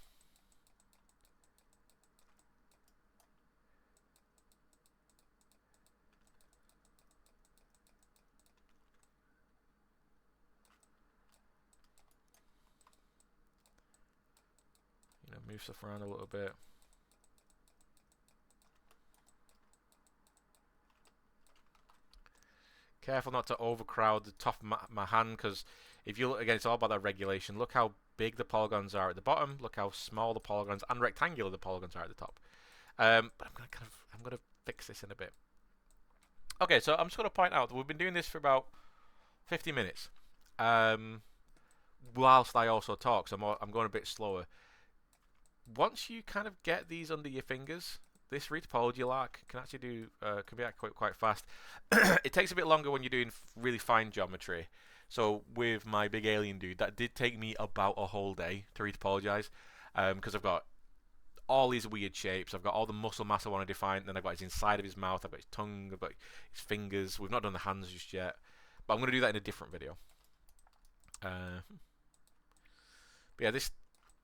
You know, move stuff around a little bit. Careful not to overcrowd the top of my hand, because if you look again, it's all about that regulation. Look how big the polygons are at the bottom. Look how small the polygons and rectangular the polygons are at the top. But I'm gonna fix this in a bit. Okay, so I'm just gonna point out that we've been doing this for about 50 minutes. Whilst I also talk, so I'm going a bit slower. Once you kind of get these under your fingers, this retopology lark can actually do can be quite fast. It takes a bit longer when you're doing really fine geometry. So with my big alien dude, that did take me about a whole day to retopologize, because I've got all these weird shapes. I've got all the muscle mass I want to define. Then I've got his inside of his mouth. I've got his tongue. I've got his fingers. We've not done the hands just yet, but I'm going to do that in a different video. But yeah,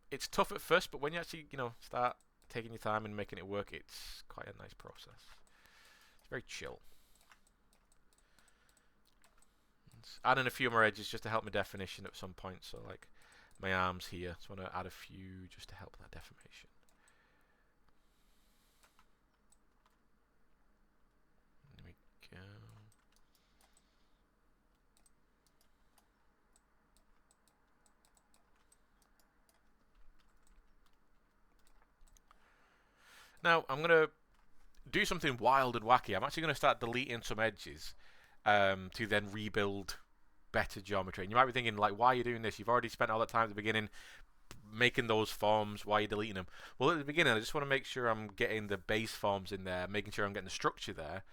it's tough at first, but when you actually start taking your time and making it work, it's quite a nice process. It's very chill. Adding a few more edges just to help my definition at some point. So like my arms here, so I want to add a few just to help that deformation. There we go. Now I'm going to do something wild and wacky. I'm actually going to start deleting some edges to then rebuild better geometry. And you might be thinking, like, why are you doing this? You've already spent all that time at the beginning making those forms. Why are you deleting them? Well, at the beginning, I just want to make sure I'm getting the base forms in there, making sure I'm getting the structure there.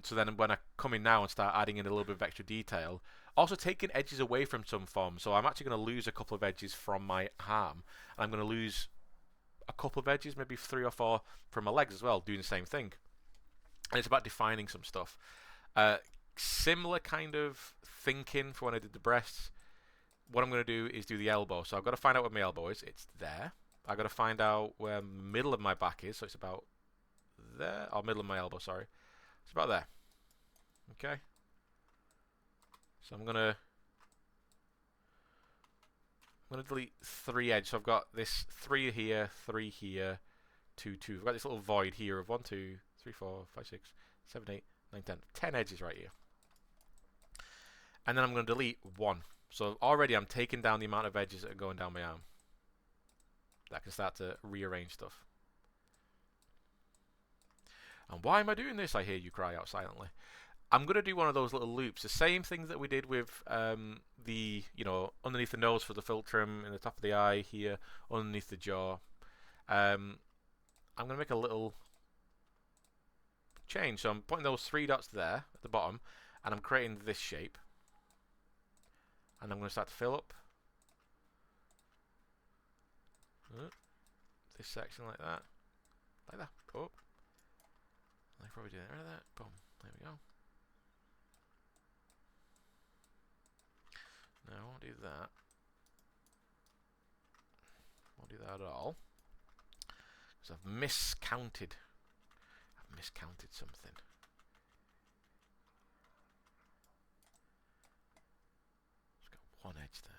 So then when I come in now and start adding in a little bit of extra detail, also taking edges away from some forms. So I'm actually going to lose a couple of edges from my arm, and I'm going to lose a couple of edges, maybe 3 or 4 from my legs as well, doing the same thing. And it's about defining some stuff. Similar kind of thinking for when I did the breasts. What I'm going to do is do the elbow. So I've got to find out where my elbow is. It's there. I've got to find out where the middle of my back is. So it's about there. Or middle of my elbow, sorry. It's about there. Okay. So I'm going to delete 3 edges. So I've got this 3 here, 3 here, 2, 2. I've got this little void here of 1, 2, 3, 4, 5, 6, 7, 8, 9, 10. 10 edges right here. And then I'm going to delete 1. So already I'm taking down the amount of edges that are going down my arm. That can start to rearrange stuff. And why am I doing this? I hear you cry out silently. I'm going to do one of those little loops. The same thing that we did with the, underneath the nose for the philtrum, in the top of the eye here, underneath the jaw. I'm going to make a little change. So I'm putting those 3 dots there at the bottom, and I'm creating this shape. And I'm going to start to fill up this section like that. Oh, I probably do that. Right of that. Boom. There we go. No, I won't do that. Won't do that at all. Because I've miscounted. I've miscounted something. Just got one edge there.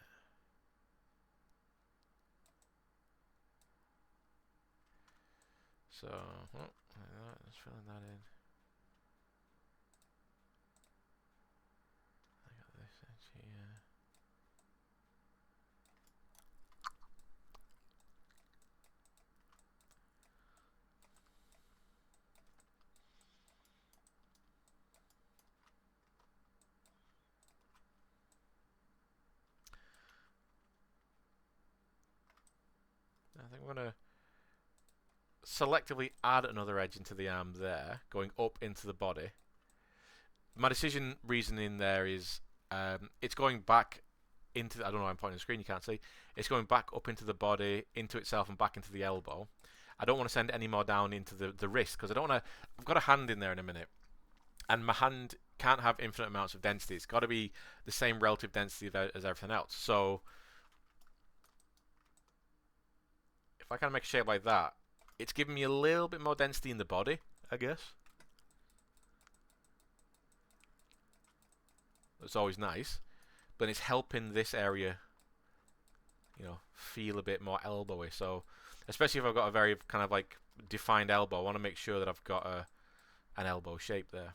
So, like that. Let's fill that in. I got this edge here. I think I'm going to selectively add another edge into the arm there, going up into the body. My decision reasoning there is it's going back into, I don't know, I'm pointing the screen, you can't see. It's going back up into the body, into itself, and back into the elbow. I don't want to send any more down into the wrist, because I don't want to, I've got a hand in there in a minute, and my hand can't have infinite amounts of density. It's got to be the same relative density as everything else. So if I kind of make a shape like that, it's giving me a little bit more density in the body, I guess. It's always nice, but it's helping this area, you know, feel a bit more elbowy. So, especially if I've got a very kind of like defined elbow, I want to make sure that I've got an elbow shape there.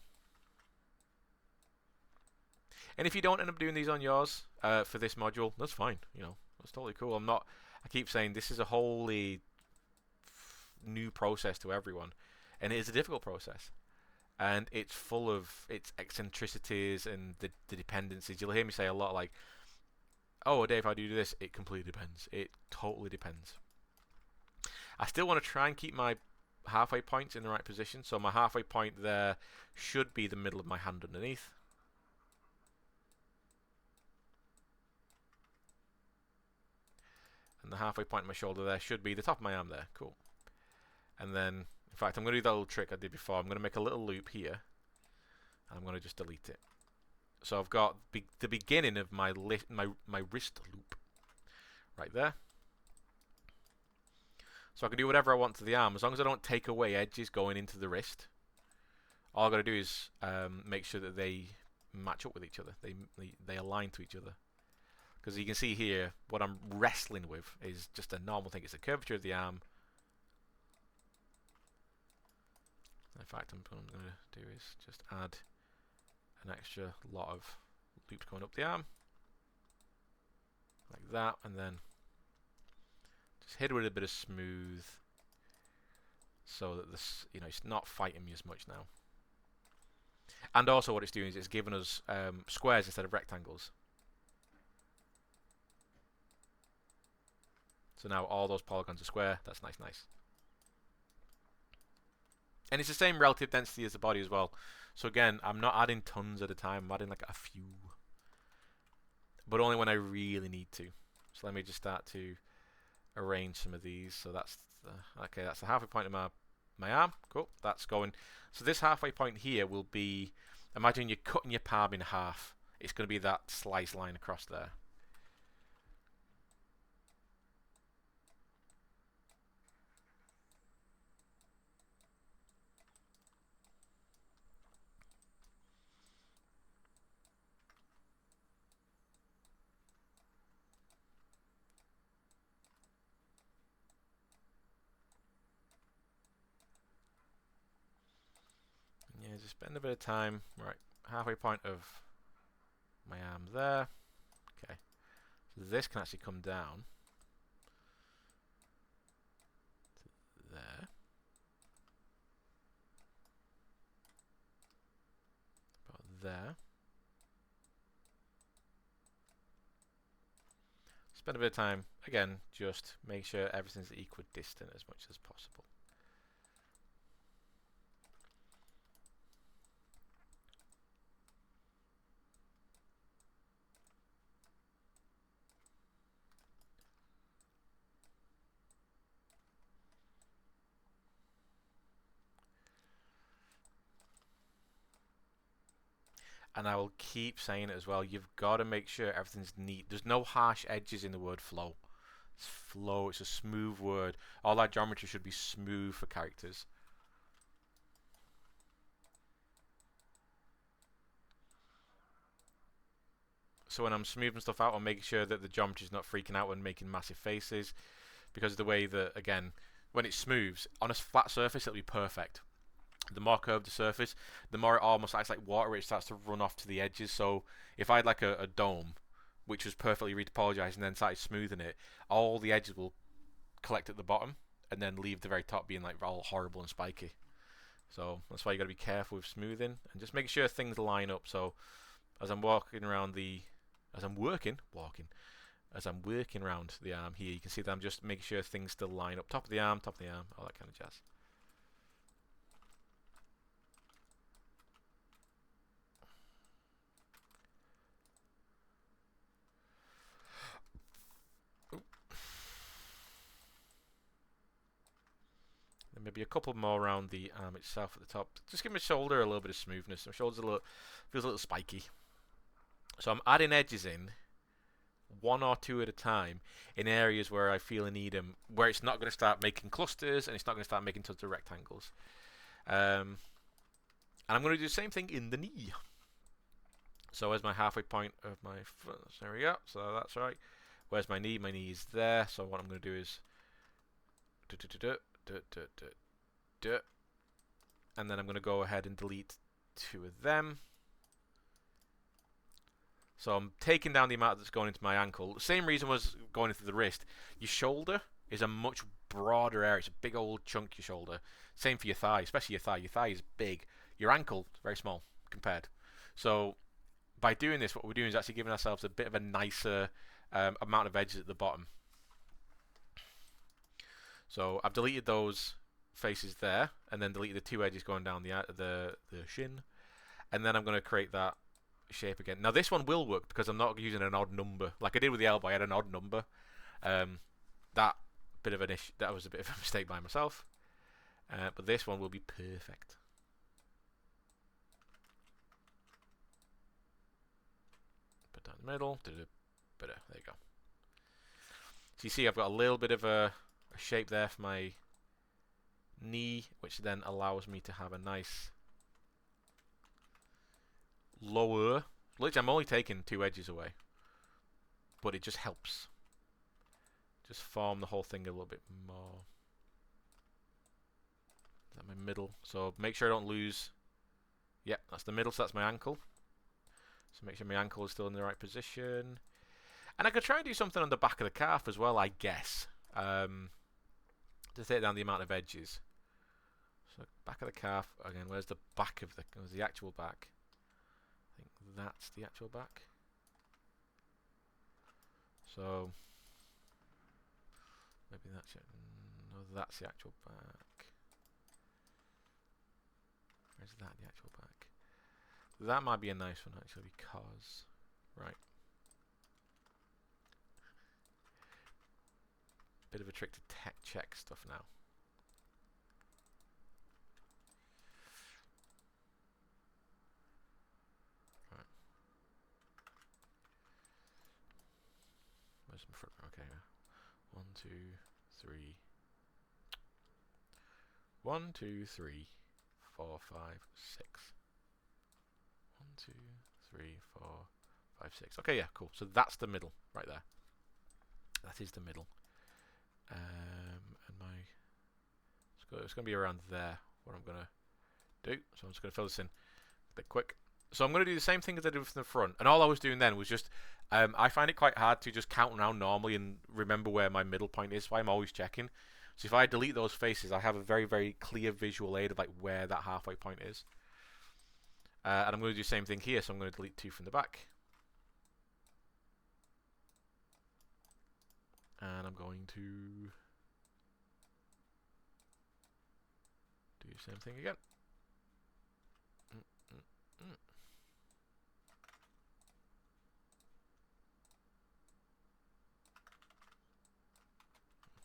And if you don't end up doing these on yours for this module, that's fine. You know, that's totally cool. I keep saying this is a wholly new process to everyone, and it is a difficult process. And it's full of its eccentricities and the dependencies. You'll hear me say a lot like, oh, Dave, how do you do this? It completely depends. It totally depends. I still want to try and keep my halfway points in the right position. So my halfway point there should be the middle of my hand underneath. And the halfway point of my shoulder there should be the top of my arm there. Cool. And then, in fact, I'm going to do that little trick I did before. I'm going to make a little loop here. And I'm going to just delete it. So I've got the beginning of my wrist loop right there. So I can do whatever I want to the arm, as long as I don't take away edges going into the wrist. All I've got to do is make sure that they match up with each other. They align to each other. Because you can see here, what I'm wrestling with is just a normal thing. It's the curvature of the arm. In fact, what I'm going to do is just add an extra lot of loops going up the arm. Like that, and then just hit it with a bit of smooth so that this, you know, it's not fighting me as much now. And also what it's doing is it's giving us squares instead of rectangles. So now all those polygons are square. That's nice. And it's the same relative density as the body as well. So again, I'm not adding tons at a time. I'm adding like a few. But only when I really need to. So let me just start to arrange some of these. So that's okay, that's the halfway point of my arm. Cool, that's going. So this halfway point here will be, imagine you're cutting your palm in half. It's going to be that slice line across there. Yeah, just spend a bit of time. Right, halfway point of my arm there. Okay, so this can actually come down to there. About there. Spend a bit of time, again, just make sure everything's equidistant as much as possible. and I will keep saying it as well, you've got to make sure everything's neat. There's no harsh edges in the word flow. It's flow, it's a smooth word. All that geometry should be smooth for characters. So when I'm smoothing stuff out, I'm making sure that the geometry's not freaking out when making massive faces, because of the way that, again, when it smooths, on a flat surface it'll be perfect. The more curved the surface, the more it almost acts like water, where it starts to run off to the edges. So if I had like a dome, which was perfectly retopologized, and then started smoothing it, all the edges will collect at the bottom, and then leave the very top being like all horrible and spiky. So that's why you got to be careful with smoothing, and just making sure things line up. So as I'm walking around the, as I'm working around the arm here, you can see that I'm just making sure things still line up. Top of the arm, all that kind of jazz. And maybe a couple more around the arm itself at the top. Just give my shoulder a little bit of smoothness. My shoulder's feels a little spiky. So I'm adding edges in, one or two at a time, in areas where I feel I need them, where it's not going to start making clusters and it's not going to start making tons of rectangles. And I'm going to do the same thing in the knee. So where's my halfway point of my foot? There we go. So that's right. Where's my knee? My knee is there. So what I'm going to do is and then I'm going to go ahead and delete two of them. So I'm taking down the amount that's going into my ankle. The same reason was going into the wrist. Your shoulder is a much broader area. It's a big old chunk, your shoulder. Same for your thigh, especially your thigh. Your thigh is big. Your ankle is very small compared. So by doing this, what we're doing is actually giving ourselves a bit of a nicer amount of edges at the bottom. So I've deleted those faces there, and then deleted the two edges going down the shin. And then I'm going to create that shape again. Now this one will work because I'm not using an odd number like I did with the elbow. I had an odd number. That was a bit of a mistake by myself. But this one will be perfect. Put that in the middle. There you go. So you see I've got a little bit of a shape there for my knee, which then allows me to have a nice lower. Literally, I'm only taking two edges away, but it just helps. Just form the whole thing a little bit more. Is that my middle? So make sure I don't lose. Yep, that's the middle, so that's my ankle. So make sure my ankle is still in the right position. And I could try and do something on the back of the calf as well, I guess. To take down the amount of edges. So back of the calf, again, where's the back of where's the actual back? I think that's the actual back. So maybe that's it. No, that's the actual back. Where's that, the actual back? That might be a nice one actually, because right. Bit of a trick to check stuff now. Right. Where's my front? Okay. 1, 2, 3. 1, 2, 3, 4, 5, 6. 1, 2, 3, 4, 5, 6. Okay, yeah, cool. So that's the middle right there. That is the middle. And it's going to be around there, what I'm going to do. So I'm just going to fill this in a bit quick. So I'm going to do the same thing as I did from the front. And all I was doing then was just, I find it quite hard to just count around normally and remember where my middle point is. So I'm always checking. So if I delete those faces, I have a very, very clear visual aid of like where that halfway point is. And I'm going to do the same thing here. So I'm going to delete 2 from the back. And I'm going to do the same thing again.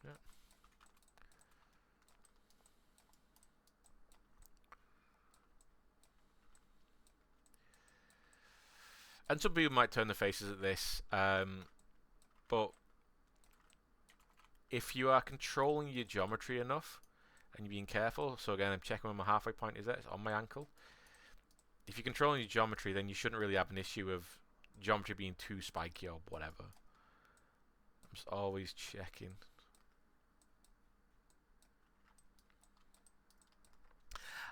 Yeah. And some people might turn their faces at this, but if you are controlling your geometry enough and you're being careful, so again, I'm checking where my halfway point is at, it's on my ankle. If you're controlling your geometry, then you shouldn't really have an issue of geometry being too spiky or whatever. I'm just always checking.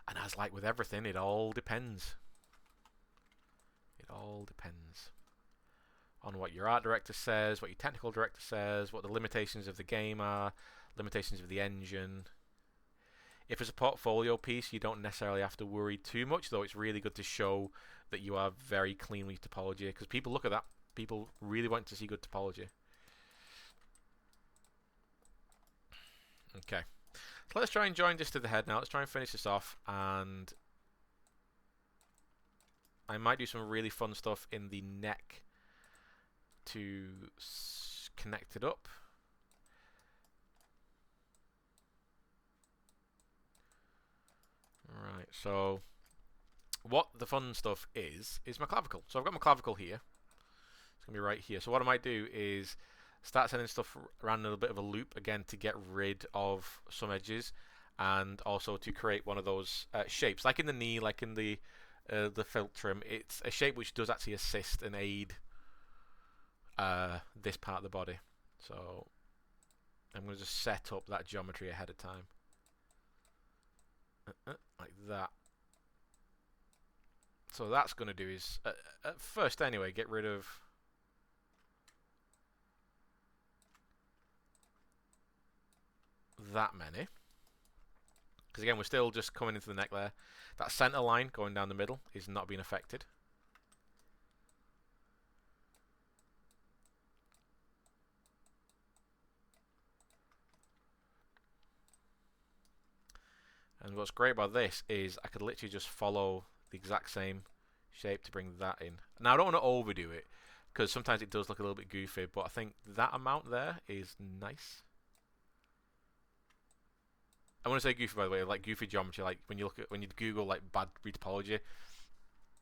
And as like with everything, it all depends. It all depends on what your art director says, what your technical director says, what the limitations of the game are, limitations of the engine. If it's a portfolio piece, you don't necessarily have to worry too much, though it's really good to show that you are very clean with topology, because people look at that. People really want to see good topology. Okay. So let's try and join this to the head now. Let's try and finish this off, and I might do some really fun stuff in the neck to connect it up. Alright, so what the fun stuff is my clavicle. So I've got my clavicle here. It's going to be right here. So what I might do is start sending stuff around in a little bit of a loop, again, to get rid of some edges, and also to create one of those shapes, like in the knee, like in the philtrum. It's a shape which does actually assist and aid this part of the body. So I'm going to just set up that geometry ahead of time. Like that. So that's going to do is, at first anyway, get rid of that many. Because again, we're still just coming into the neck there. That center line going down the middle is not being affected. And what's great about this is I could literally just follow the exact same shape to bring that in. Now, I don't want to overdo it, because sometimes it does look a little bit goofy, but I think that amount there is nice. I want to say goofy, by the way, like goofy geometry, like when you Google like bad retopology,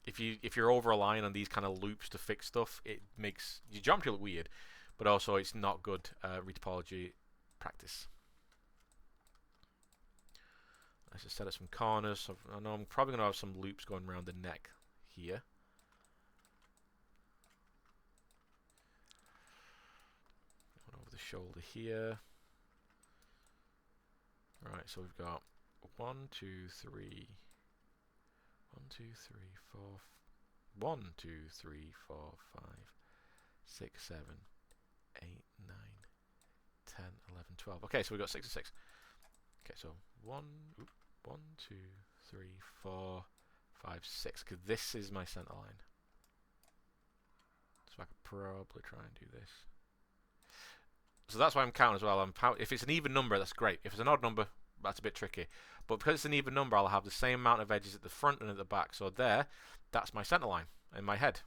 if you're over relying on these kind of loops to fix stuff, it makes your geometry look weird, but also it's not good retopology practice. Let's just set up some corners. So I know I'm probably going to have some loops going around the neck here. One over the shoulder here. Right, so we've got 1, 2, 3, 1, 2, 3, 4, 1, 2, 3, 4, 5, 6, 7, 8, 9, 10, 11, 12. Okay, so we've got 6 and 6. Okay, so 1, 2, 3, 4, 5, 6. Because this is my center line. So I could probably try and do this. So that's why I'm counting as well. If it's an even number, that's great. If it's an odd number, that's a bit tricky. But because it's an even number, I'll have the same amount of edges at the front and at the back. So there, that's my center line in my head.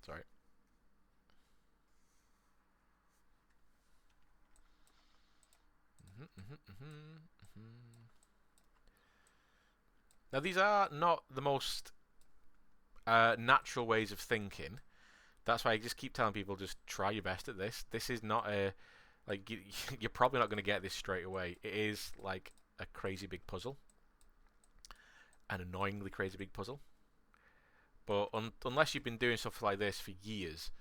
Sorry. Now these are not the most natural ways of thinking. That's why I just keep telling people, just try your best at this. This is not a, like, you're probably not going to get this straight away. It is like a crazy big puzzle. An annoyingly crazy big puzzle. But unless you've been doing stuff like this for years,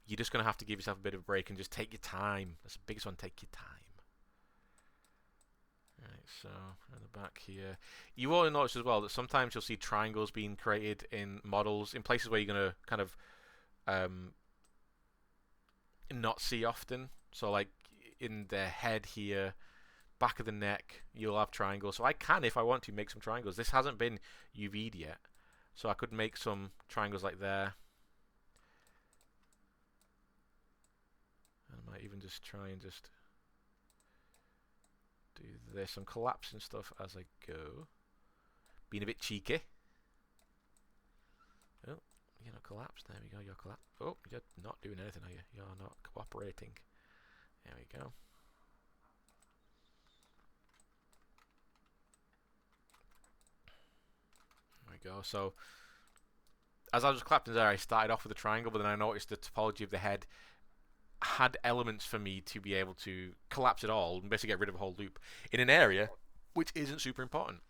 you're just going to have to give yourself a bit of a break and just take your time. That's the biggest one, take your time. Right, so in the back here, you will notice as well that sometimes you'll see triangles being created in models in places where you're going to kind of not see often. So like in the head here, back of the neck, you'll have triangles. So I can, if I want to, make some triangles. This hasn't been UV'd yet, so I could make some triangles like there. And I might even just try and just do this. I'm collapsing stuff as I go. Being a bit cheeky. Oh, you're not collapsed. There we go. You're collapsed. Oh, you're not doing anything, are you? You're not cooperating. There we go. There we go. So, as I was collapsing there, I started off with a triangle, but then I noticed the topology of the head had elements for me to be able to collapse it all and basically get rid of a whole loop in an area which isn't super important.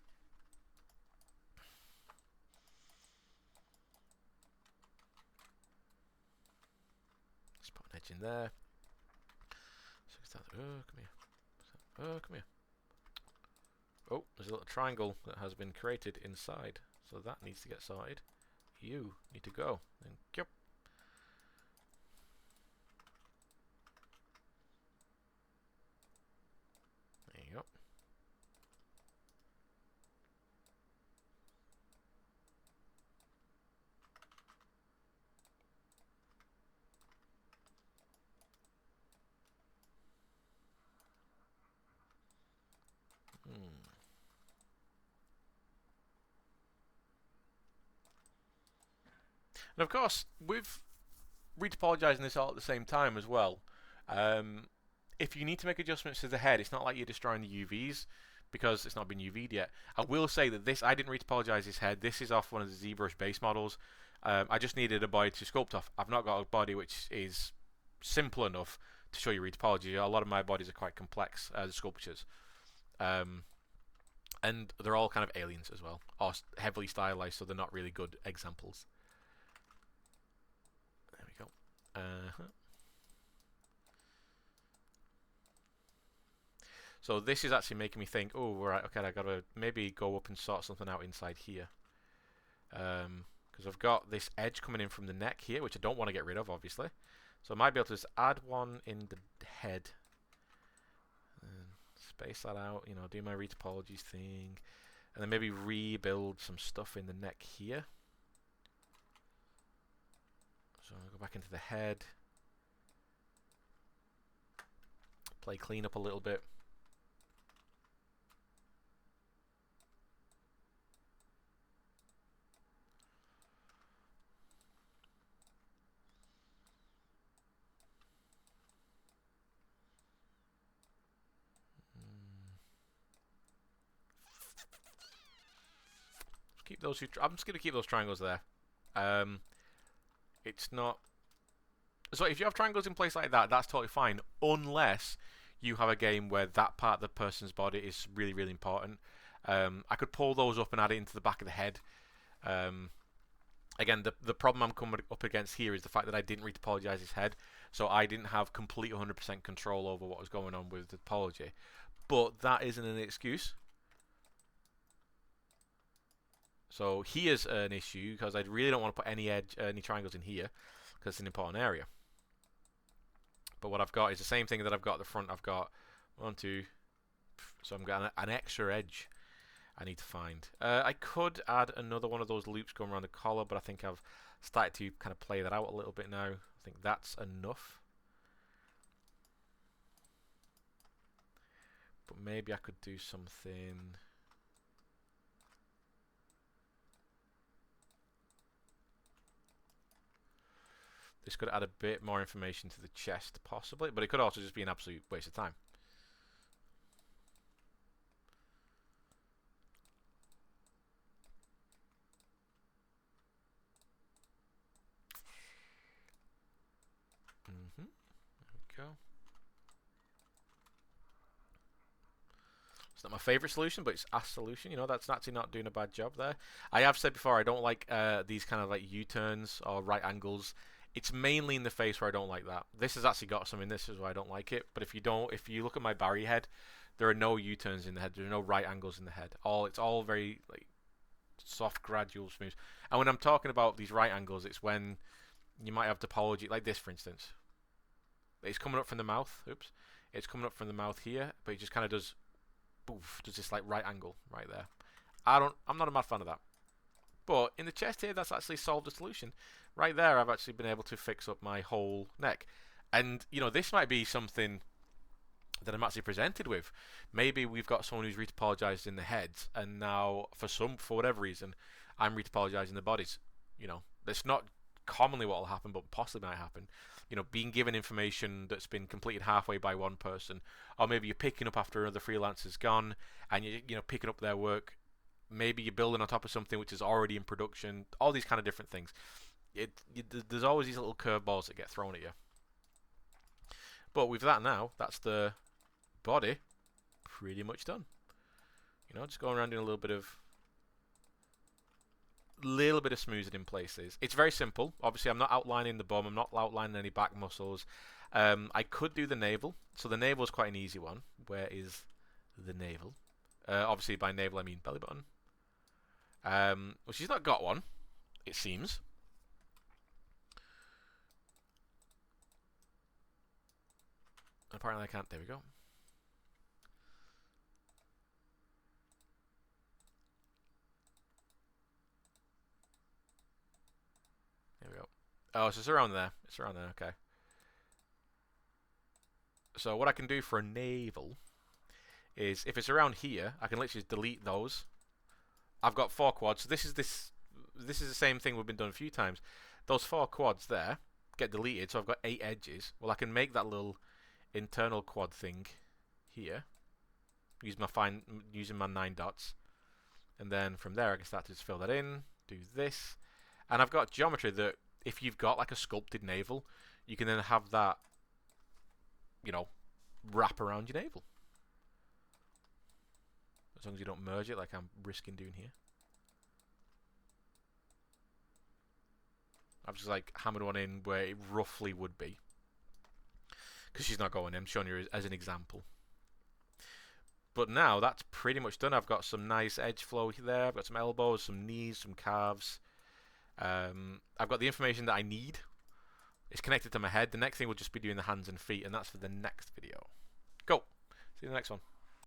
Let's put an edge in there. So oh, come here. Oh, come here. Oh, there's a little triangle that has been created inside, so that needs to get sorted. You need to go. Thank you. There you go. And of course, with retopologizing this all at the same time as well, if you need to make adjustments to the head, it's not like you're destroying the UVs because it's not been UV'd yet. I will say that this, I didn't retopologize his head. This is off one of the ZBrush base models. I just needed a body to sculpt off. I've not got a body which is simple enough to show you retopology. A lot of my bodies are quite complex sculptures. And they're all kind of aliens as well, or heavily stylized, so they're not really good examples. There we go. So this is actually making me think, oh, right, okay, I gotta maybe go up and sort something out inside here. Because I've got this edge coming in from the neck here, which I don't want to get rid of, obviously. So I might be able to just add one in the head. And space that out, you know, do my retopologies thing. And then maybe rebuild some stuff in the neck here. So I'll go back into the head. Play clean up a little bit. Keep those two. I'm just going to keep those triangles there. It's not. So if you have triangles in place like that, that's totally fine, unless you have a game where that part of the person's body is really, really important. I could pull those up and add it into the back of the head. Again, the problem I'm coming up against here is the fact that I didn't retopologize his head, so I didn't have complete 100% control over what was going on with the topology. But that isn't an excuse. So here's an issue because I really don't want to put any triangles in here because it's an important area. But what I've got is the same thing that I've got at the front. I've got 1, 2, so I've got an extra edge I need to find. I could add another one of those loops going around the collar, but I think I've started to kind of play that out a little bit now. I think that's enough. But maybe I could do something. This could add a bit more information to the chest, possibly, but it could also just be an absolute waste of time. There we go. It's not my favorite solution, but it's a solution. You know, that's actually not doing a bad job there. I have said before, I don't like these kind of like U-turns or right angles. It's mainly in the face where I don't like that. This has actually got some in this is why I don't like it. But if you look at my Barry head, there are no U-turns in the head. There are no right angles in the head. It's all very like soft, gradual, smooth. And when I'm talking about these right angles, it's when you might have topology like this, for instance. It's coming up from the mouth. Oops, it's coming up from the mouth here, but it just kind of does, poof, does this like right angle right there. I'm not a mad fan of that. But in the chest here, that's actually solved the solution. Right there, I've actually been able to fix up my whole neck. And this might be something that I'm actually presented with. Maybe we've got someone who's retopologized in the head, and now for whatever reason, I'm retopologizing the bodies. That's not commonly what will happen, but possibly might happen. Being given information that's been completed halfway by one person, or maybe you're picking up after another freelancer's gone, and you're picking up their work. Maybe you're building on top of something which is already in production. All these kind of different things. There's always these little curveballs that get thrown at you. But with that now, that's the body pretty much done. Just going around doing a little bit of smoothing in places. It's very simple. Obviously, I'm not outlining the bum. I'm not outlining any back muscles. I could do the navel. So the navel is quite an easy one. Where is the navel? Obviously, by navel I mean belly button. Well, she's not got one, it seems. Apparently I can't. There we go. There we go. Oh, so it's around there. It's around there, okay. So what I can do for a navel is, if it's around here, I can literally just delete those. I've got 4 quads. So this is the same thing we've been done a few times. Those 4 quads there get deleted, so I've got 8 edges. Well, I can make that little internal quad thing here. Using my 9 dots. And then from there I can start to just fill that in, do this. And I've got geometry that, if you've got like a sculpted navel, you can then have that, wrap around your navel. As long as you don't merge it like I'm risking doing here. I've just like hammered one in where it roughly would be. Because she's not going in, I'm showing you as an example. But now that's pretty much done. I've got some nice edge flow there. I've got some elbows, some knees, some calves. I've got the information that I need. It's connected to my head. The next thing will just be doing the hands and feet, and that's for the next video. Go. See you in the next one.